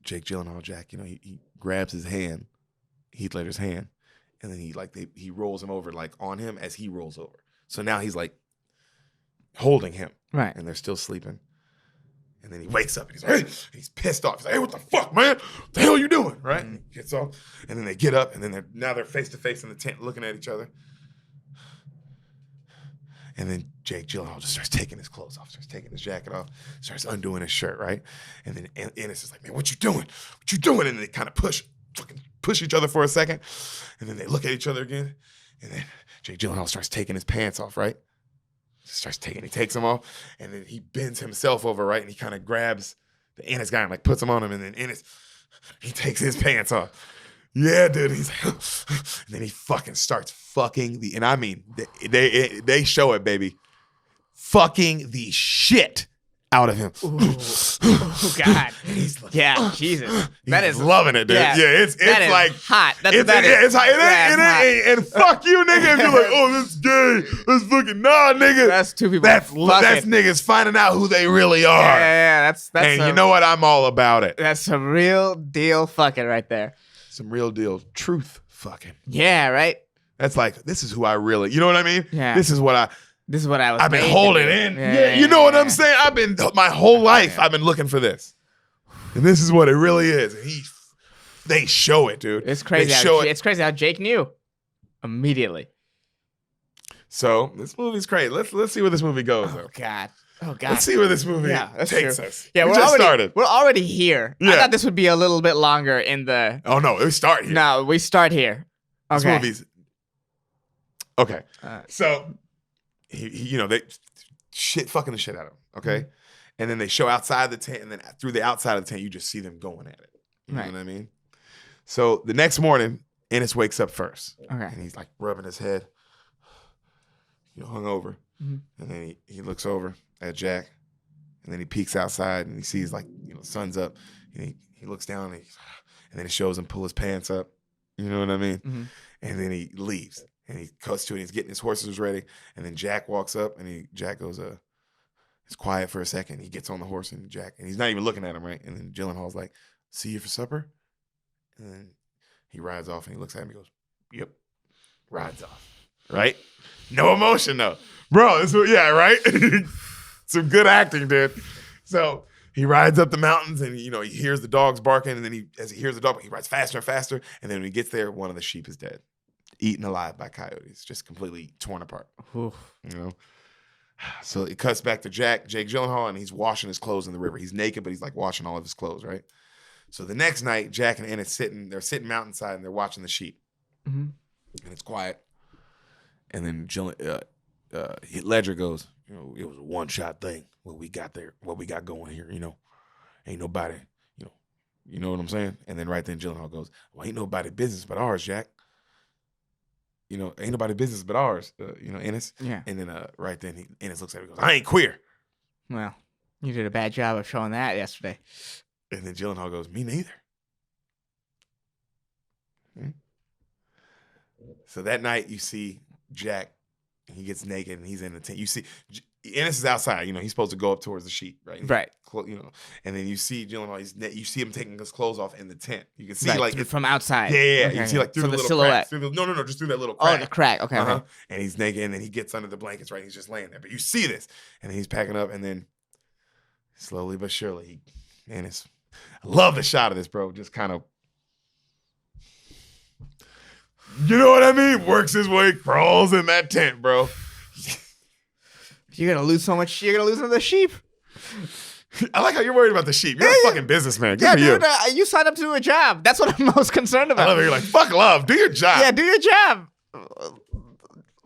Jake Gyllenhaal, Jack, he grabs his hand, Heath Ledger's hand, and then he rolls him over like on him as he rolls over. So now he's like holding him, right? And they're still sleeping. And then he wakes up and he's like, hey, he's pissed off. He's like, hey, what the fuck, man? What the hell are you doing? Right? And he gets off. And then they get up and then they're face to face in the tent looking at each other. And then Jake Gyllenhaal just starts taking his clothes off, starts taking his jacket off, starts undoing his shirt, right? And then Ennis is like, man, what you doing? What you doing? And they kind of push each other for a second. And then they look at each other again. And then Jake Gyllenhaal starts taking his pants off, right? He takes them off, and then he bends himself over, right? And he kind of grabs the Ennis guy and like puts him on him, and then Ennis, he takes his pants off. Yeah, dude. He's like, and then he fucking starts fucking and I mean, they show it, baby. Fucking the shit out of him. Oh God. Yeah, Jesus. That is loving it, dude. Yeah, it's like hot. It's hot. And fuck you, nigga. If you're like, oh, this is gay. That's fucking nigga. That's two people. That's niggas finding out who they really are. Yeah. That's. And you know what? I'm all about it. That's some real deal fucking right there. Some real deal truth fucking. Yeah, right. That's like, this is who I really. You know what I mean? Yeah. This is what I've been holding in. Yeah, you know what I'm saying? My whole life, I've been looking for this. And this is what it really is. And they show it, dude. It's crazy. It's crazy how Jake knew immediately. So this movie's crazy. Let's see where this movie goes. Oh God. Let's see where this movie takes us. Yeah, we just started. We're already here. Yeah. I thought this would be a little bit longer in the. Oh no, we start here. No, we start here. Okay. This movie's okay. So they fucking the shit out of him. Okay, and then they show outside the tent, and then through the outside of the tent, you just see them going at it. You know what I mean? So the next morning, Ennis wakes up first. Okay, and he's like rubbing his head, hungover, and then he looks over at Jack, and then he peeks outside and he sees like sun's up, and he looks down and then it shows him pull his pants up. You know what I mean? And then he leaves. And he cuts to it, and he's getting his horses ready. And then Jack walks up, and Jack goes, it's quiet for a second. He gets on the horse, and he's not even looking at him, right? And then Gyllenhaal's like, see you for supper? And then he rides off, and he looks at him, and he goes, yep. Rides off, right? No emotion, though. Bro, right? Some good acting, dude. So he rides up the mountains, and, he hears the dogs barking, and then as he hears the dog, he rides faster and faster, and then when he gets there, one of the sheep is dead. Eaten alive by coyotes, just completely torn apart. Oof. So it cuts back to Jake Gyllenhaal, and he's washing his clothes in the river. He's naked, but he's like washing all of his clothes, right? So the next night, Jack and Ennis they're sitting mountainside, and they're watching the sheep. And it's quiet. And then Ledger goes, it was a one-shot thing, what we got going here, Ain't nobody, you know what I'm saying? And then right then Gyllenhaal goes, well, ain't nobody business but ours, Jack. Ain't nobody business but ours, Ennis. Yeah. And then right then Ennis looks at him and goes, I ain't queer. Well, you did a bad job of showing that yesterday. And then Gyllenhaal goes, me neither. So that night you see Jack, he gets naked and he's in the tent. You see Ennis is outside, he's supposed to go up towards the sheep, right? Right. and then you see Gyllenhaal. You see him taking his clothes off in the tent. You can see Right, like from outside. Yeah. Okay, You can see like through so the little silhouette. cracks. No, just through that little crack. Oh, the crack. Okay, okay. And he's naked, and then he gets under the blankets. Right, he's just laying there. But you see this, and then he's packing up, and then slowly but surely, I love the shot of this, bro. Just kind of. You know what I mean? Works his way, crawls in that tent, bro. You're gonna lose so much. You're gonna lose another sheep. I like how you're worried about the sheep. You're a fucking businessman. Good for dude, you. you signed up to do a job. That's what I'm most concerned about. I love it. You're like, fuck love. Do your job. Yeah, do your job.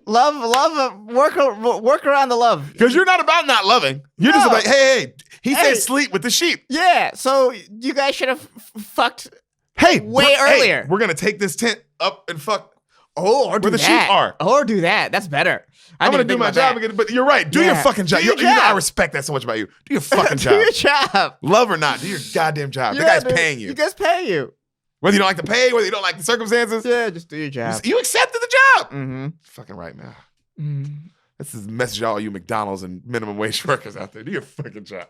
Love, work around the love. Because you're not about not loving. You're just about, hey, he said Hey. sleep with the sheep. Yeah, so you guys should have fucked Hey, way earlier. We're going to take this tent up and fuck. Or do where the that. sheep are. Or do that. That's better. I'm going to do my job again, but you're right. Do your fucking job. Do your job. I respect that so much about you. Do your fucking do job. your job. Love or not, do your goddamn job. Yeah, the guy's dude. paying you. You guys pay you. Whether you don't like the pay, whether you don't like the circumstances. Yeah, just do your job. You accepted the job. Mm-hmm. Fucking right, man. Mm-hmm. This is a message to all you McDonald's and minimum wage workers out there. Do your fucking job.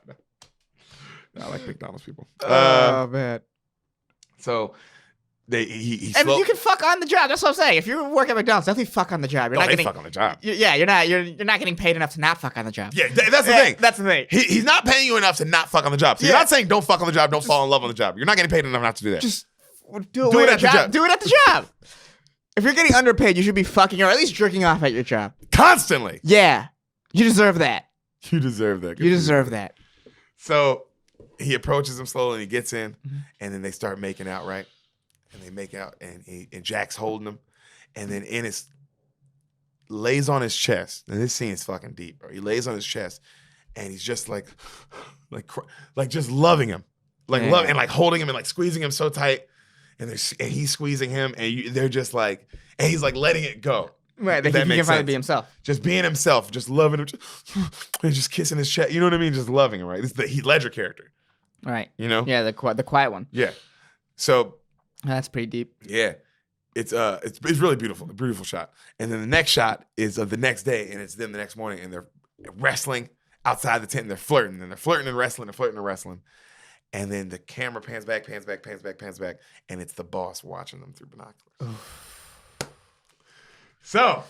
I like McDonald's people. Oh, man. So he And you can fuck on the job. That's what I'm saying. If you work at McDonald's, definitely fuck on the job. You're not getting fuck on the job. You're not getting paid enough to not fuck on the job. Yeah, that's the thing. That's the thing. He's not paying you enough to not fuck on the job. So you're not saying don't fuck on the job, don't fall in love on the job. You're not getting paid enough not to do that. Just Do it at the job. Do it at the job. If you're getting underpaid, you should be fucking or at least jerking off at your job. Constantly. Yeah. You deserve that. You deserve that. You deserve that. So he approaches him slowly and he gets in, and then they start making out, right? And they make out, and Jack's holding him, and then Ennis lays on his chest. And this scene is fucking deep, bro. He lays on his chest, and he's just like just loving him, and like holding him and like squeezing him so tight, and he's squeezing him, and they're just like, and he's like letting it go. Right, that he can finally be himself. Just being himself, just loving him, and just kissing his chest. You know what I mean? Just loving him, right? This is the Heath Ledger character. Right. You know? Yeah, the quiet one. Yeah. So that's pretty deep. yeah, it's really beautiful, a beautiful shot. And then the next shot is of the next day, and it's them the next morning, and they're wrestling outside the tent, and they're flirting, and wrestling. And then the camera pans back, and it's the boss watching them through binoculars. So,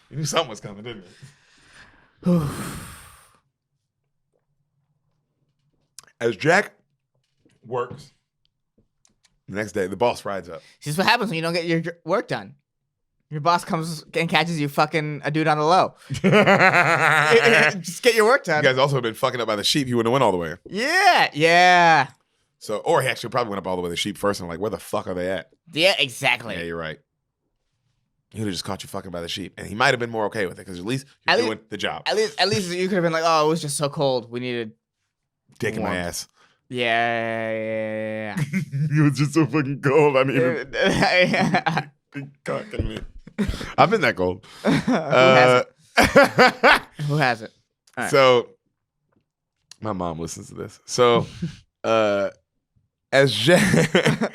you knew something was coming, didn't you? As Jack works, the next day, the boss rides up. This is what happens when you don't get your work done. Your boss comes and catches you fucking a dude on the low. Just get your work done. You guys also have been fucking up by the sheep. He wouldn't have went all the way. Yeah. So, or he actually probably went up all the way to the sheep first and like, where the fuck are they at? Yeah, exactly. Yeah, you're right. He would have just caught you fucking by the sheep. And he might have been more okay with it because at least you're doing the job. At least you could have been like, oh, it was just so cold. We needed dick in my ass. Yeah. It was just so fucking cold. I needed big cock in me. I've been that cold. Who hasn't? Who hasn't? All right. So, my mom listens to this. So, as Jack,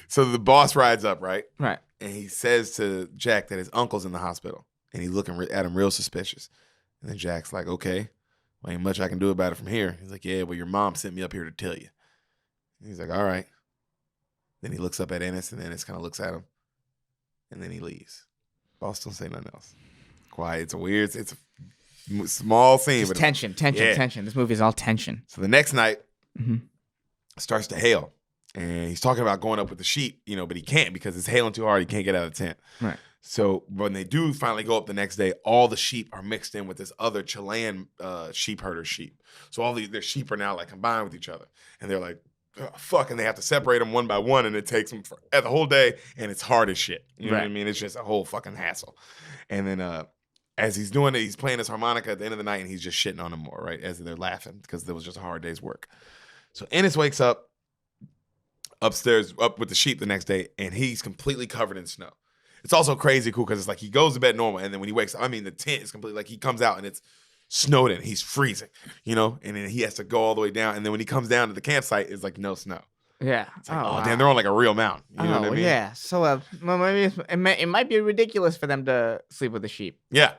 so the boss rides up, right? Right. And he says to Jack that his uncle's in the hospital, and he's looking at him real suspicious. And then Jack's like, "Okay, well, ain't much I can do about it from here." He's like, "Yeah, well, your mom sent me up here to tell you." And he's like, "All right." Then he looks up at Ennis, and Ennis kind of looks at him, and then he leaves. Boss don't say nothing else. Quiet. It's a weird. It's a small scene, Just but tension. This movie is all tension. So the next night, Mm-hmm. starts to hail. And he's talking about going up with the sheep, but he can't because it's hailing too hard. He can't get out of the tent. Right. So when they do finally go up the next day, all the sheep are mixed in with this other Chilean sheep herder sheep. So all their sheep are now like combined with each other. And they're like, oh, fuck. And they have to separate them one by one. And it takes them the whole day. And it's hard as shit. You know what I mean? It's just a whole fucking hassle. And then as he's doing it, he's playing his harmonica at the end of the night. And he's just shitting on them more, right? As they're laughing because it was just a hard day's work. So Ennis wakes up upstairs, up with the sheep the next day, and he's completely covered in snow. It's also crazy cool because it's like he goes to bed normal, and then when he wakes up, the tent is completely like he comes out and it's snowed in. He's freezing, and then he has to go all the way down. And then when he comes down to the campsite, it's like no snow. Yeah. It's like, wow. Damn, they're on like a real mountain. You know what I mean? Yeah. So maybe it might be ridiculous for them to sleep with the sheep. Yeah.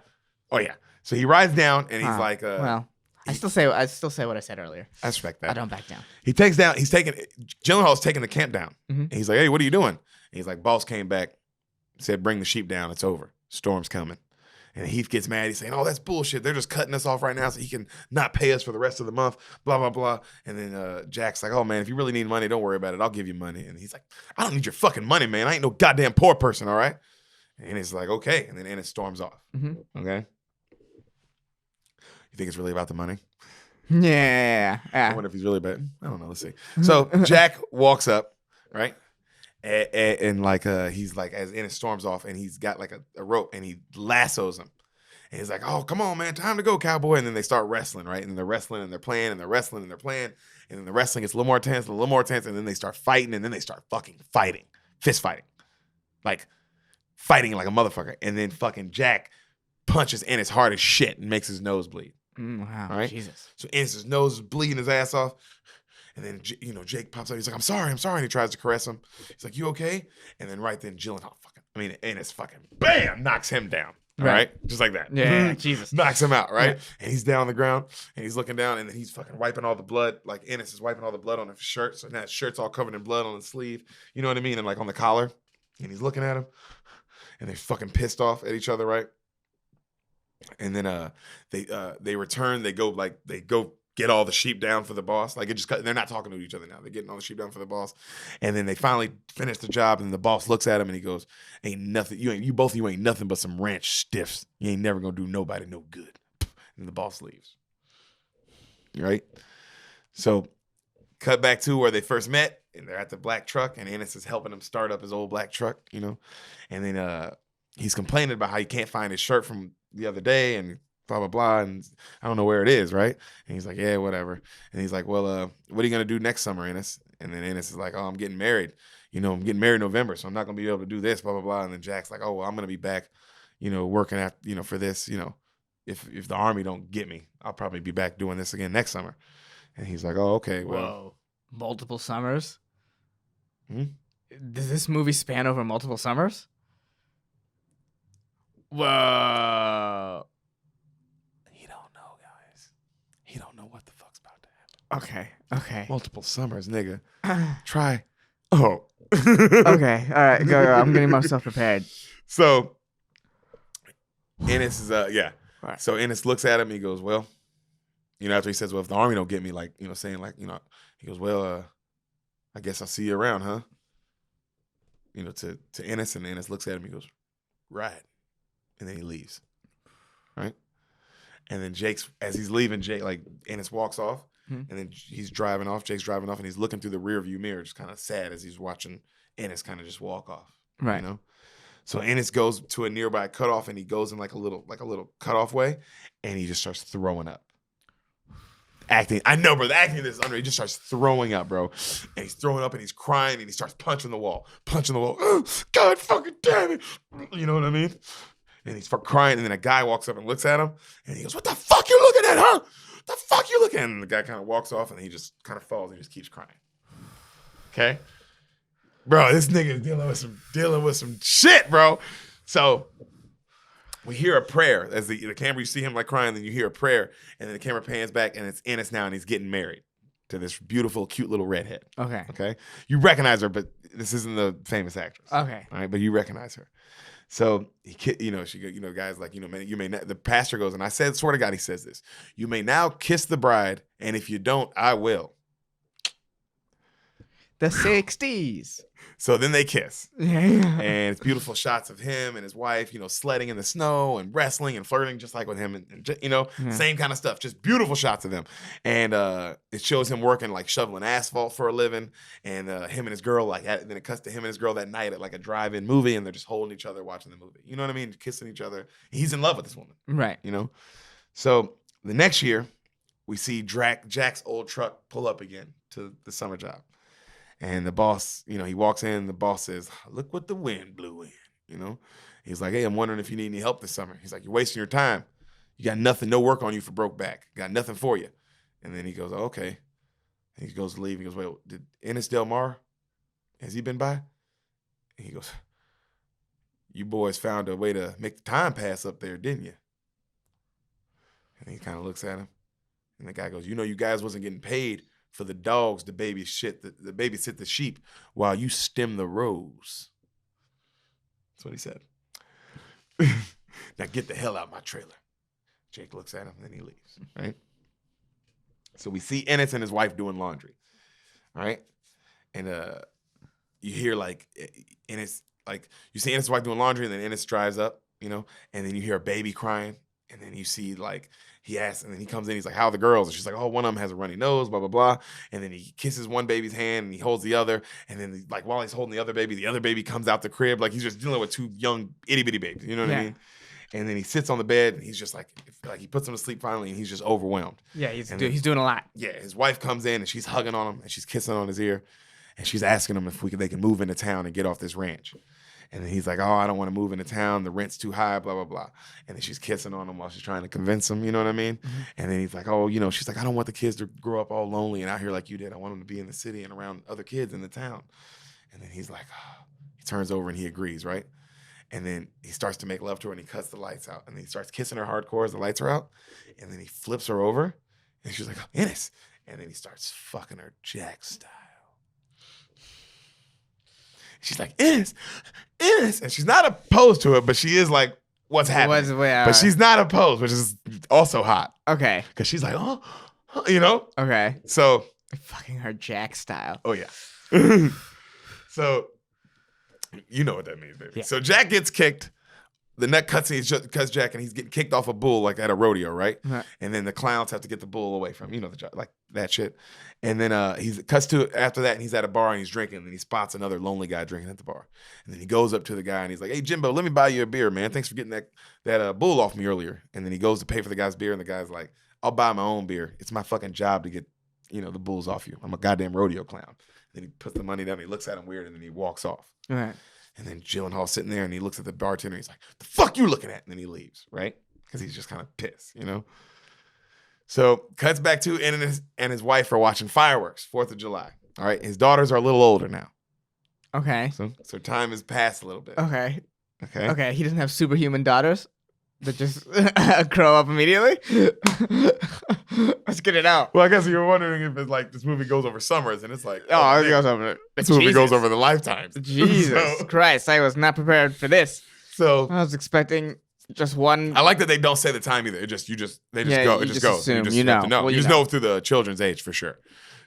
Oh, yeah. So he rides down, and he's like, well, I still say what I said earlier. I respect that. I don't back down. Gyllenhaal's taking the camp down. Mhm. And he's like, hey, what are you doing? And he's like, boss came back, said, bring the sheep down. It's over. Storm's coming. And Heath gets mad. He's saying, oh, that's bullshit. They're just cutting us off right now so he can not pay us for the rest of the month, blah, blah, blah. And then Jack's like, oh, man, if you really need money, don't worry about it. I'll give you money. And he's like, I don't need your fucking money, man. I ain't no goddamn poor person, all right? And it's like, okay. And then Ennis storms off. Mm-hmm. Okay? You think it's really about the money? Yeah. I wonder if he's really bad. I don't know. Let's see. So Jack walks up, right? And like he's like, as Ennis storms off, and he's got like a rope, and he lassos him. And he's like, oh, come on, man, time to go, cowboy. And then they start wrestling, right? And they're wrestling and they're playing and they're wrestling and they're playing. And then the wrestling gets a little more intense, and then they start fighting, and then they start fucking fighting, fist fighting. Like fighting like a motherfucker. And then fucking Jack punches Ennis hard as shit and makes his nose bleed. Wow. Right? Jesus. So Ennis' nose is bleeding his ass off. And then, Jake pops up. He's like, I'm sorry. And he tries to caress him. He's like, you okay? And then right then, Ennis fucking, bam, knocks him down. All right? Just like that. Yeah, Jesus. Knocks him out, right? Yeah. And he's down on the ground, and he's looking down, and then he's fucking wiping all the blood. Like, Ennis is wiping all the blood on his shirt. So now his shirt's all covered in blood on his sleeve. You know what I mean? And like on the collar. And he's looking at him. And they're fucking pissed off at each other, right? And then they return. They go get all the sheep down for the boss. Like they're not talking to each other now. They're getting all the sheep down for the boss. And then they finally finish the job. And the boss looks at him and he goes, "Ain't nothing. You both of you ain't nothing but some ranch stiffs. You ain't never gonna do nobody no good." And the boss leaves. Right. So, cut back to where they first met. And they're at the black truck, and Ennis is helping him start up his old black truck, And then he's complaining about how he can't find his shirt from the other day, and blah, blah, blah, and I don't know where it is, right? And he's like, yeah, whatever. And he's like, well, what are you going to do next summer, Ennis? And then Ennis is like, oh, I'm getting married. I'm getting married in November, so I'm not going to be able to do this, blah, blah, blah. And then Jack's like, oh, well, I'm going to be back, working after, for this, if the Army don't get me, I'll probably be back doing this again next summer. And he's like, oh, okay, well. Whoa. Multiple summers? Hmm? Does this movie span over multiple summers? Whoa. He don't know, guys. He don't know what the fuck's about to happen. Okay. Multiple summers, nigga. Try. Oh. Okay. All right. Go. I'm getting myself prepared. So, Ennis is, yeah. Right. So Ennis looks at him. He goes, well, after he says, well, if the Army don't get me, like, saying like, he goes, well, I guess I'll see you around, huh? To Ennis, and Ennis looks at him. He goes, right. And then he leaves. Right. And then as he's leaving, Ennis walks off, and then he's driving off. Jake's driving off, and he's looking through the rearview mirror, just kind of sad as he's watching Ennis kind of just walk off. Right. So Ennis goes to a nearby cutoff, and he goes in like a little cutoff way, and he just starts throwing up. Acting, I know, bro. The acting is unreal. He just starts throwing up, bro. And he's throwing up and he's crying and he starts punching the wall. Oh, God fucking damn it. You know what I mean? And he's crying, and then a guy walks up and looks at him, and he goes, what the fuck you looking at, huh? The fuck you looking at? And the guy kind of walks off, and he just kind of falls and just keeps crying. Okay? Bro, this nigga is dealing with some shit, bro. So we hear a prayer as the camera, you see him like crying, then you hear a prayer, and then the camera pans back, and it's Ennis now, and he's getting married to this beautiful, cute little redhead. Okay. You recognize her, but this isn't the famous actress. Okay. All right, but you recognize her. So she, guys like, man, you may not, the pastor goes, and I swear to God, he says this: you may now kiss the bride, and if you don't, I will. The 60s. So then they kiss. Yeah. And it's beautiful shots of him and his wife, sledding in the snow and wrestling and flirting just like with him. And same kind of stuff. Just beautiful shots of them. And it shows him working, like shoveling asphalt for a living. And him and his girl, then it cuts to him and his girl that night at like a drive-in movie. And they're just holding each other, watching the movie. You know what I mean? Kissing each other. He's in love with this woman. Right. So the next year, we see Jack's old truck pull up again to the summer job. And the boss, he walks in, the boss says, look what the wind blew in, He's like, hey, I'm wondering if you need any help this summer. He's like, you're wasting your time. You got nothing, no work on you for Brokeback. Got nothing for you. And then he goes, oh, okay. And he goes to leave. He goes, wait, did Ennis Del Mar, has he been by? And he goes, you boys found a way to make the time pass up there, didn't you? And he kind of looks at him. And the guy goes, you know, you guys wasn't getting paid for the dogs to babysit the sheep while you stem the rows. That's what he said. Now get the hell out of my trailer. Jake looks at him and then he leaves, right? So we see Ennis and his wife doing laundry, all right? And you hear like Ennis, like you see Ennis' wife doing laundry and then Ennis drives up, you know, and then you hear a baby crying. And then you see like he asks, and then he comes in, he's like, how are the girls? And she's like, oh, one of them has a runny nose, blah, blah, blah. And then he kisses one baby's hand and he holds the other. And then like while he's holding the other baby comes out the crib. Like he's just dealing with two young itty bitty babies. You know what I mean? And then he sits on the bed and he's just like he puts him to sleep finally and he's just overwhelmed. Yeah, he's doing a lot. Yeah, his wife comes in and she's hugging on him and she's kissing on his ear. And she's asking him if they can move into town and get off this ranch. And then he's like, oh, I don't want to move into town. The rent's too high, blah, blah, blah. And then she's kissing on him while she's trying to convince him, you know what I mean? Mm-hmm. And then he's like, oh, you know, she's like, I don't want the kids to grow up all lonely and out here like you did. I want them to be in the city and around other kids in the town. And then he's like, oh. He turns over and he agrees, right? And then he starts to make love to her and he cuts the lights out. And then he starts kissing her hardcore as the lights are out. And then he flips her over and she's like, oh, Ennis. And then he starts fucking her Jack style. She's like, Ennis. And she's not opposed to it, but she is like, what's happening? But she's not opposed, which is also hot. Okay. Because she's like, oh, you know? Okay. So. Fucking her Jack style. Oh, yeah. So, you know what that means, baby. Yeah. So Jack gets kicked. The neck cuts Jack and he's getting kicked off a bull like at a rodeo, right? Uh-huh. And then the clowns have to get the bull away from him, you know, like that shit. And then he cuts to after that and he's at a bar and he's drinking and he spots another lonely guy drinking at the bar. And then he goes up to the guy and he's like, hey, Jimbo, let me buy you a beer, man. Thanks for getting that bull off me earlier. And then he goes to pay for the guy's beer and the guy's like, I'll buy my own beer. It's my fucking job to get, you know, the bulls off you. I'm a goddamn rodeo clown. And then he puts the money down and he looks at him weird and then he walks off. All right. And then Gyllenhaal's sitting there and he looks at the bartender and he's like, the fuck you looking at? And then he leaves, right? Because he's just kind of pissed, you know? So cuts back to Ennis and his wife are watching fireworks, 4th of July. All right. His daughters are a little older now. Okay. So time has passed a little bit. Okay. Okay. Okay. He doesn't have superhuman daughters that just grow up immediately. Let's get it out. Well, I guess you're wondering if it's like this movie goes over summers and it's like, oh it goes over. This movie goes over the lifetimes. Jesus Christ! I was not prepared for this. So I was expecting just one. I like that they don't say the time either. They just go. It just goes. Assume, you know. Well, you just know through the children's age for sure.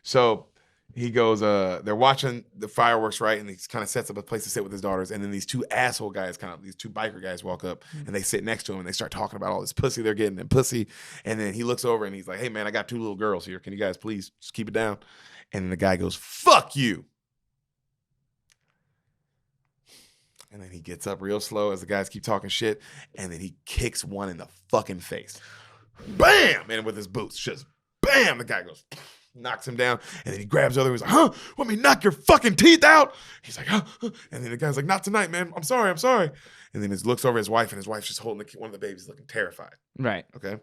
So he goes, they're watching the fireworks, right? And he kind of sets up a place to sit with his daughters. And then these two asshole guys, these two biker guys walk up and they sit next to him and they start talking about all this pussy they're getting and pussy. And then he looks over and he's like, hey man, I got 2 little girls here. Can you guys please just keep it down? And then the guy goes, fuck you. And then he gets up real slow as the guys keep talking shit. And then he kicks one in the fucking face. Bam! And with his boots, just bam! The guy goes, knocks him down. And then he grabs the other. He's like, huh? Want me to knock your fucking teeth out? He's like, huh? And then the guy's like, not tonight, man. I'm sorry. And then he looks over at his wife, and his wife's just holding one of the babies looking terrified. Right. Okay.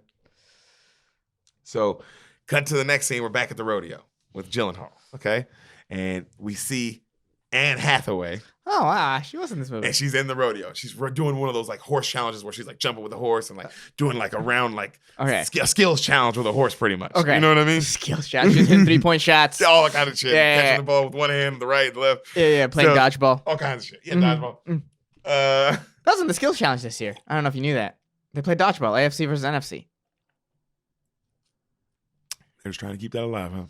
So cut to the next scene. We're back at the rodeo with Gyllenhaal. Okay. And we see Anne Hathaway. Oh, wow. She was in this movie. And she's in the rodeo. She's doing one of those like horse challenges where she's like jumping with a horse and like doing like a round like skills challenge with a horse pretty much. Okay. You know what I mean? Skills challenge. She's hitting 3-point shots. All that kind of shit. Yeah, catching the ball with one hand, the right, the left. Yeah. Playing dodgeball. All kinds of shit. Yeah, dodgeball. Mm-hmm. That was in the skills challenge this year. I don't know if you knew that. They played dodgeball, AFC versus NFC. They're just trying to keep that alive, huh?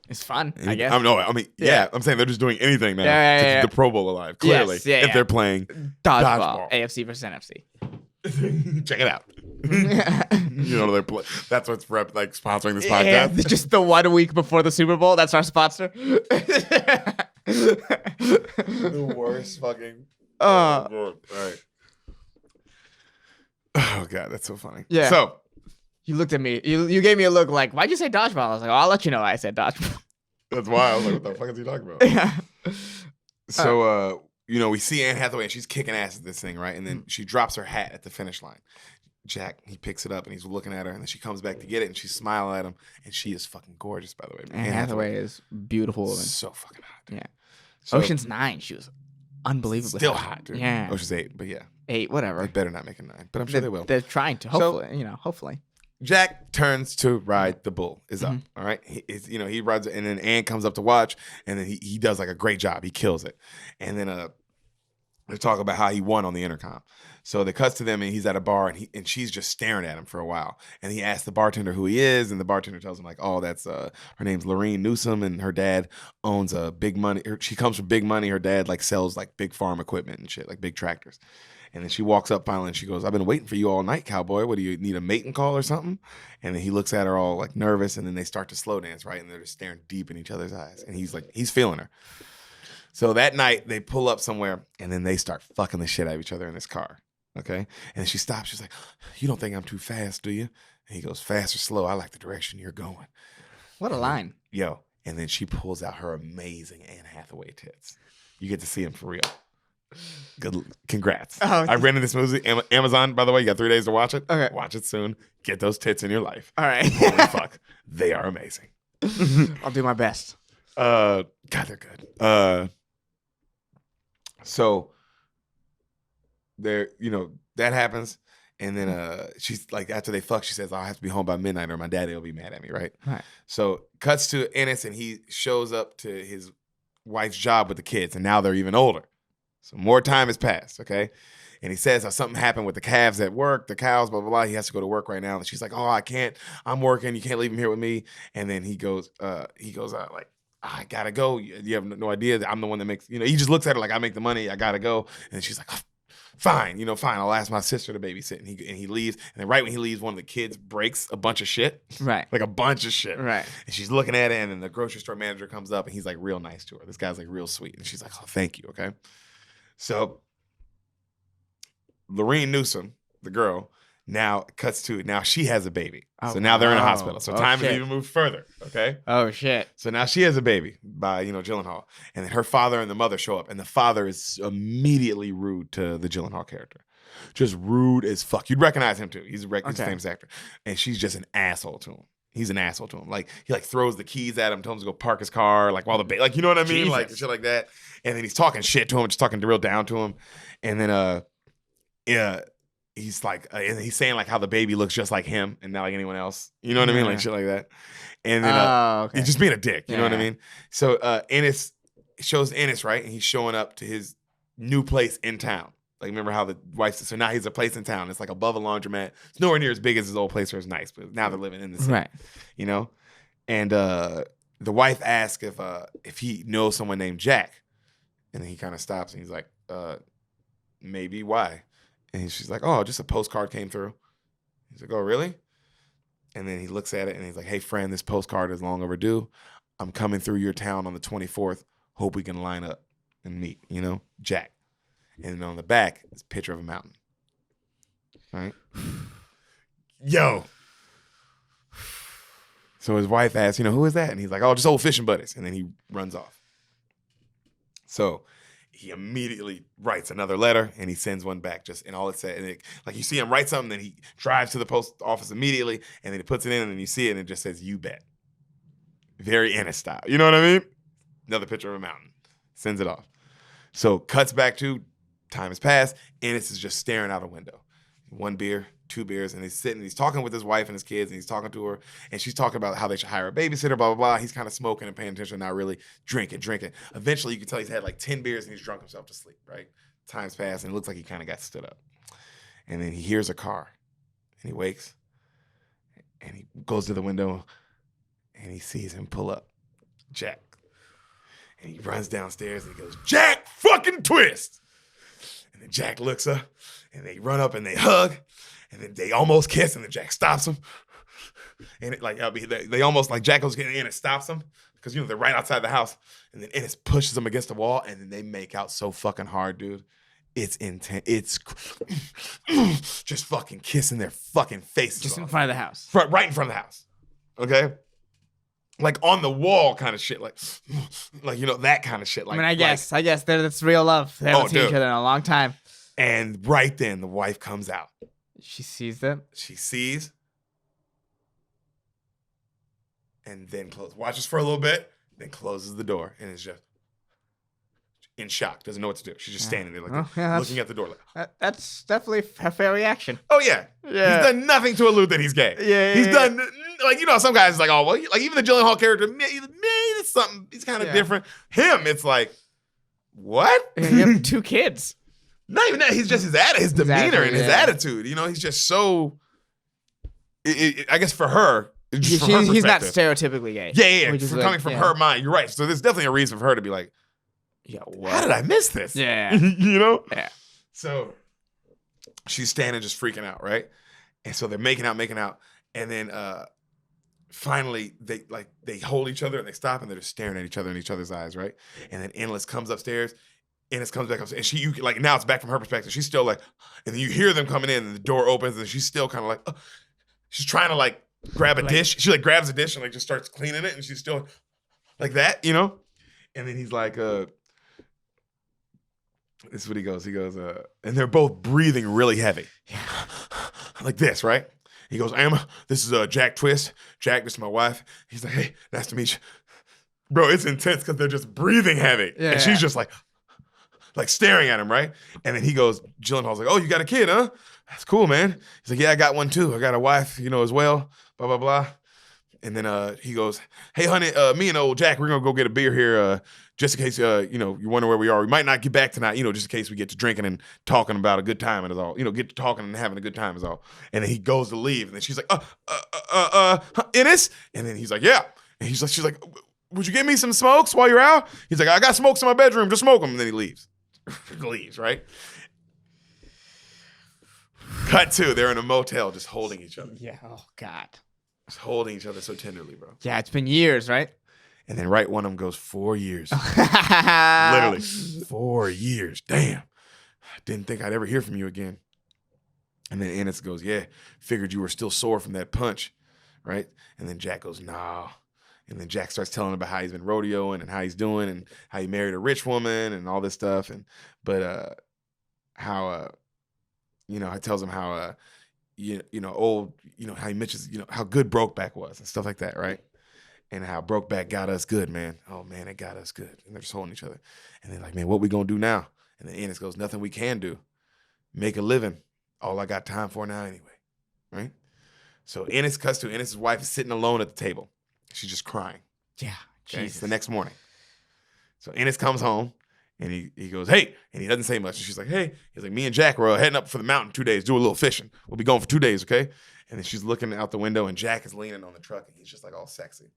It's fun, I guess. I'm saying they're just doing anything now to keep the Pro Bowl alive, clearly, if they're playing dodgeball. AFC versus NFC. Check it out. You know, that's what's like sponsoring this podcast. Yeah, just the 1 week before the Super Bowl, that's our sponsor. The worst fucking... All right. Oh, God, that's so funny. Yeah. So... You looked at me. You gave me a look like, why'd you say dodgeball? I was like, oh, I'll let you know I said dodgeball. That's why. I was like, what the fuck is he talking about? Yeah. So, you know, we see Anne Hathaway and she's kicking ass at this thing, right? And then she drops her hat at the finish line. Jack, he picks it up and he's looking at her and then she comes back to get it and she's smiling at him. And she is fucking gorgeous, by the way. Anne Hathaway is beautiful. So fucking hot. Yeah. So, Ocean's 9, she was unbelievably still hot. Dude. Yeah. Ocean's 8, but yeah. 8, whatever. They better not make a 9, but I'm sure they will. They're trying to, hopefully, hopefully. Jack turns to ride the bull. Is up. Mm-hmm. All right. He rides it, and then Ann comes up to watch, and then he does like a great job. He kills it. And then they talk about how he won on the intercom. So they cuts to them, and he's at a bar, and she's just staring at him for a while. And he asks the bartender who he is, and the bartender tells him like, "Oh, that's her name's Lorene Newsom, and her dad owns a big money. She comes from big money. Her dad like sells like big farm equipment and shit, like big tractors." And then she walks up finally, and she goes, "I've been waiting for you all night, cowboy. What do you need, a mating call or something?" And then he looks at her all like nervous, and then they start to slow dance, right? And they're just staring deep in each other's eyes, and he's feeling her. So that night they pull up somewhere, and then they start fucking the shit out of each other in this car. Okay. And she stops. She's like, "You don't think I'm too fast, do you?" And he goes, "Fast or slow? I like the direction you're going." What a line. Yo. And then she pulls out her amazing Anne Hathaway tits. You get to see them for real. Good. Congrats. Oh. I rented this movie. Amazon, by the way, you got 3 days to watch it. Okay. Watch it soon. Get those tits in your life. All right. Holy fuck. They are amazing. I'll do my best. God, they're good. So there, that happens. And then she's like, after they fuck, she says, "I'll have to be home by midnight or my daddy will be mad at me," right? Right. So cuts to Ennis, and he shows up to his wife's job with the kids, and now they're even older. So more time has passed, okay? And he says how something happened with the calves at work, the cows, blah, blah, blah. He has to go to work right now. And she's like, "Oh, I can't. I'm working. You can't leave him here with me." And then he goes like, "I gotta go. You have no idea that I'm the one that makes," he just looks at her like, "I make the money. I gotta go." And she's like, "Oh, fine, fine. I'll ask my sister to babysit." And he leaves. And then right when he leaves, one of the kids breaks a bunch of shit. Right. Like a bunch of shit. Right. And she's looking at it, and then the grocery store manager comes up, and he's like real nice to her. This guy's like real sweet. And she's like, "Oh, thank you." Okay. So Lorene Newsom, the girl, now she has a baby. So now they're in a hospital. So time has even moved further. Okay. Oh shit. So now she has a baby by Gyllenhaal, and then her father and the mother show up, and the father is immediately rude to the Gyllenhaal character, just rude as fuck. You'd recognize him too. He's a famous actor, and she's just an asshole to him. He's an asshole to him. Like he throws the keys at him, tells him to go park his car, like while the baby, like you know what I mean, Jesus. like shit like that. And then he's talking shit to him, just talking real down to him, and then he's like, and he's saying like how the baby looks just like him and not like anyone else. You know what I mean? Like shit like that. And then okay. he's just being a dick. You know what I mean? So Ennis shows Ennis, right? And he's showing up to his new place in town. Like remember how the wife said, so now he's a place in town. It's like above a laundromat. It's nowhere near as big as his old place, where it's nice, but now they're living in the city. Right. And the wife asks if he knows someone named Jack. And then he kind of stops and he's like, maybe, why? And she's like, "Oh, just a postcard came through." He's like, "Oh, really?" And then he looks at it and he's like, "Hey, friend, this postcard is long overdue. I'm coming through your town on the 24th. Hope we can line up and meet, Jack." And then on the back is a picture of a mountain. All right? Yo. So his wife asks, "Who is that?" And he's like, "Oh, just old fishing buddies." And then he runs off. So he immediately writes another letter and he sends one back, and all it said, and like you see him write something, then he drives to the post office immediately, and then he puts it in, and then you see it, and it just says, "You bet." Very Ennis style. You know what I mean? Another picture of a mountain. Sends it off. So cuts back to time has passed. Ennis is just staring out a window. 1 beer, 2 beers, and he's sitting, he's talking with his wife and his kids, and he's talking to her, and she's talking about how they should hire a babysitter, blah, blah, blah. He's kind of smoking and paying attention, not really drinking. Eventually, you can tell he's had like 10 beers, and he's drunk himself to sleep, right? Time's passed, and it looks like he kind of got stood up. And then he hears a car, and he wakes, and he goes to the window, and he sees him pull up, Jack. And he runs downstairs, and he goes, "Jack fucking Twist!" And then Jack looks up, and they run up and they hug, and then they almost kiss, and then Jack stops him. And they almost, like Jack goes getting in and stops them, because they're right outside the house, and then Ennis pushes them against the wall, and then they make out so fucking hard, dude. It's intense. It's just fucking kissing their fucking faces. Just in off. front of the house. Right in front of the house. Okay? Like on the wall kind of shit, like that kind of shit. Like, I guess that's real love. They haven't seen dude. each other in a long time. And right then, the wife comes out. She sees them. She sees, and then watches for a little bit, then closes the door, and it's just, in shock, doesn't know what to do. She's just standing there like Well, yeah, looking at the door like, that's definitely a fair reaction. oh yeah. Yeah. He's done nothing to allude that he's gay. Yeah, He's yeah. done, like, you know, some guys is like, oh, well, like even the Gyllenhaal character, maybe it's something, he's kind of different. Him, it's like, what? You have 2 kids. Not even that, he's just his demeanor and his yeah. attitude. You know, he's just so, I guess for her, just from her He's not perspective. stereotypically gay. Yeah. Which is For like, coming from her mind, you're right. So there's definitely a reason for her to be like, Yeah, what? how did I miss this? Yeah. You know? Yeah. So she's standing just freaking out, right? And so they're making out, and then finally they hold each other and they stop and they're just staring at each other in each other's eyes, right? And then Endless comes upstairs, Endless comes back upstairs, and you like now it's back from her perspective. She's still like, and then you hear them coming in, and the door opens, and she's still kind of like, she's trying to like grab a dish. She like grabs a dish and like just starts cleaning it, and she's still like that, you know? And then he's like, this is what he goes. He goes, and they're both breathing really heavy. Like this, right? He goes, this is Jack Twist. Jack, this is my wife. He's like, hey, nice to meet you. Bro, it's intense because they're just breathing heavy. Yeah. And she's just like staring at him, right? And then he goes, Gyllenhaal's like, oh, you got a kid, huh? That's cool, man. He's like, yeah, I got one too. I got a wife, you know, as well, blah, blah, blah. And then he goes, hey, honey, me and old Jack, we're going to go get a beer here just in case, you know, you're wondering where we are. We might not get back tonight, you know, just in case we get to drinking and talking about a good time and is all. You know, get to talking and having a good time is all. And then he goes to leave. And then she's like, Ennis? And then he's like, yeah. And she's like, would you give me some smokes while you're out? He's like, I got smokes in my bedroom. Just smoke them. And then he leaves. Leaves, right? Cut to, they're in a motel just holding each other. Yeah. Oh God. Just holding each other so tenderly, bro. Yeah, it's been years, right? And then right one of them goes 4 years. Literally 4 years. Damn. Didn't think I'd ever hear from you again. And then Ennis goes, yeah, figured you were still sore from that punch, right? And then Jack goes, nah. And then Jack starts telling about how he's been rodeoing and how he's doing and how he married a rich woman and all this stuff. And how you know, I tells him how old, you know, how he mentions, you know, how good Brokeback was and stuff like that, right? And how Brokeback got us good, man. Oh man, it got us good. And they're just holding each other. And they're like, man, what we gonna do now? And then Ennis goes, nothing we can do. Make a living. All I got time for now anyway, right? So Ennis cuts to Ennis's wife is sitting alone at the table. She's just crying. Yeah. Okay? Jesus. It's the next morning. So Ennis comes home and he goes, hey, and he doesn't say much. And she's like, hey, he's like, me and Jack are heading up for the mountain 2 days, do a little fishing. We'll be gone for 2 days, okay? And then she's looking out the window and Jack is leaning on the truck and he's just like all sexy.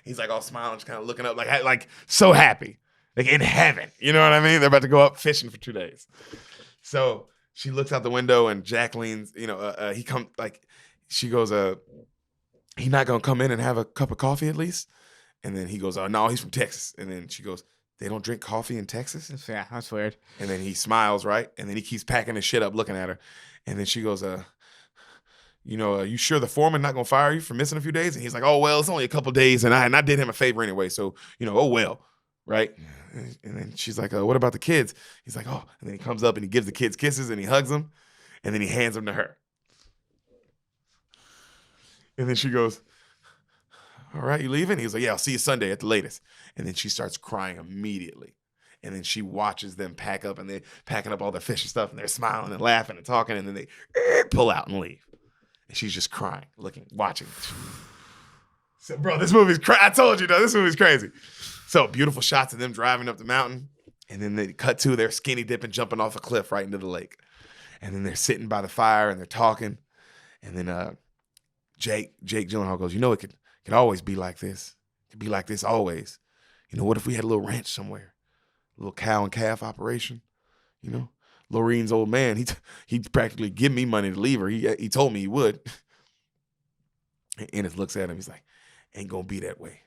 He's like all smiling, just kind of looking up like so happy, like in heaven. You know what I mean? They're about to go up fishing for 2 days. So she looks out the window and Jack leans, you know, he come like, she goes, he not gonna come in and have a cup of coffee at least? And then he goes, no, he's from Texas. And then she goes, they don't drink coffee in Texas? Yeah, that's weird. And then he smiles, right? And then he keeps packing his shit up looking at her. And then she goes, you sure the foreman not gonna fire you for missing a few days? And he's like, oh, well, it's only a couple days and I did him a favor anyway. So, you know, oh, well, right? And then she's like, what about the kids? He's like, oh. And then he comes up and he gives the kids kisses and he hugs them. And then he hands them to her. And then she goes, all right, you leaving? He's like, yeah, I'll see you Sunday at the latest. And then she starts crying immediately. And then she watches them pack up and they're packing up all their fish and stuff and they're smiling and laughing and talking and then they pull out and leave. And she's just crying, watching. So, bro, this movie's crazy. I told you, though, this movie's crazy. So, beautiful shots of them driving up the mountain. And then they cut to their skinny dipping, jumping off a cliff right into the lake. And then they're sitting by the fire and they're talking. And then Jake Gyllenhaal goes, you know, it could always be like this. It could be like this always. You know, what if we had a little ranch somewhere? A little cow and calf operation, you know? Lorraine's old man, he'd practically give me money to leave her. He told me he would. And Ennis looks at him. He's like, ain't gonna be that way.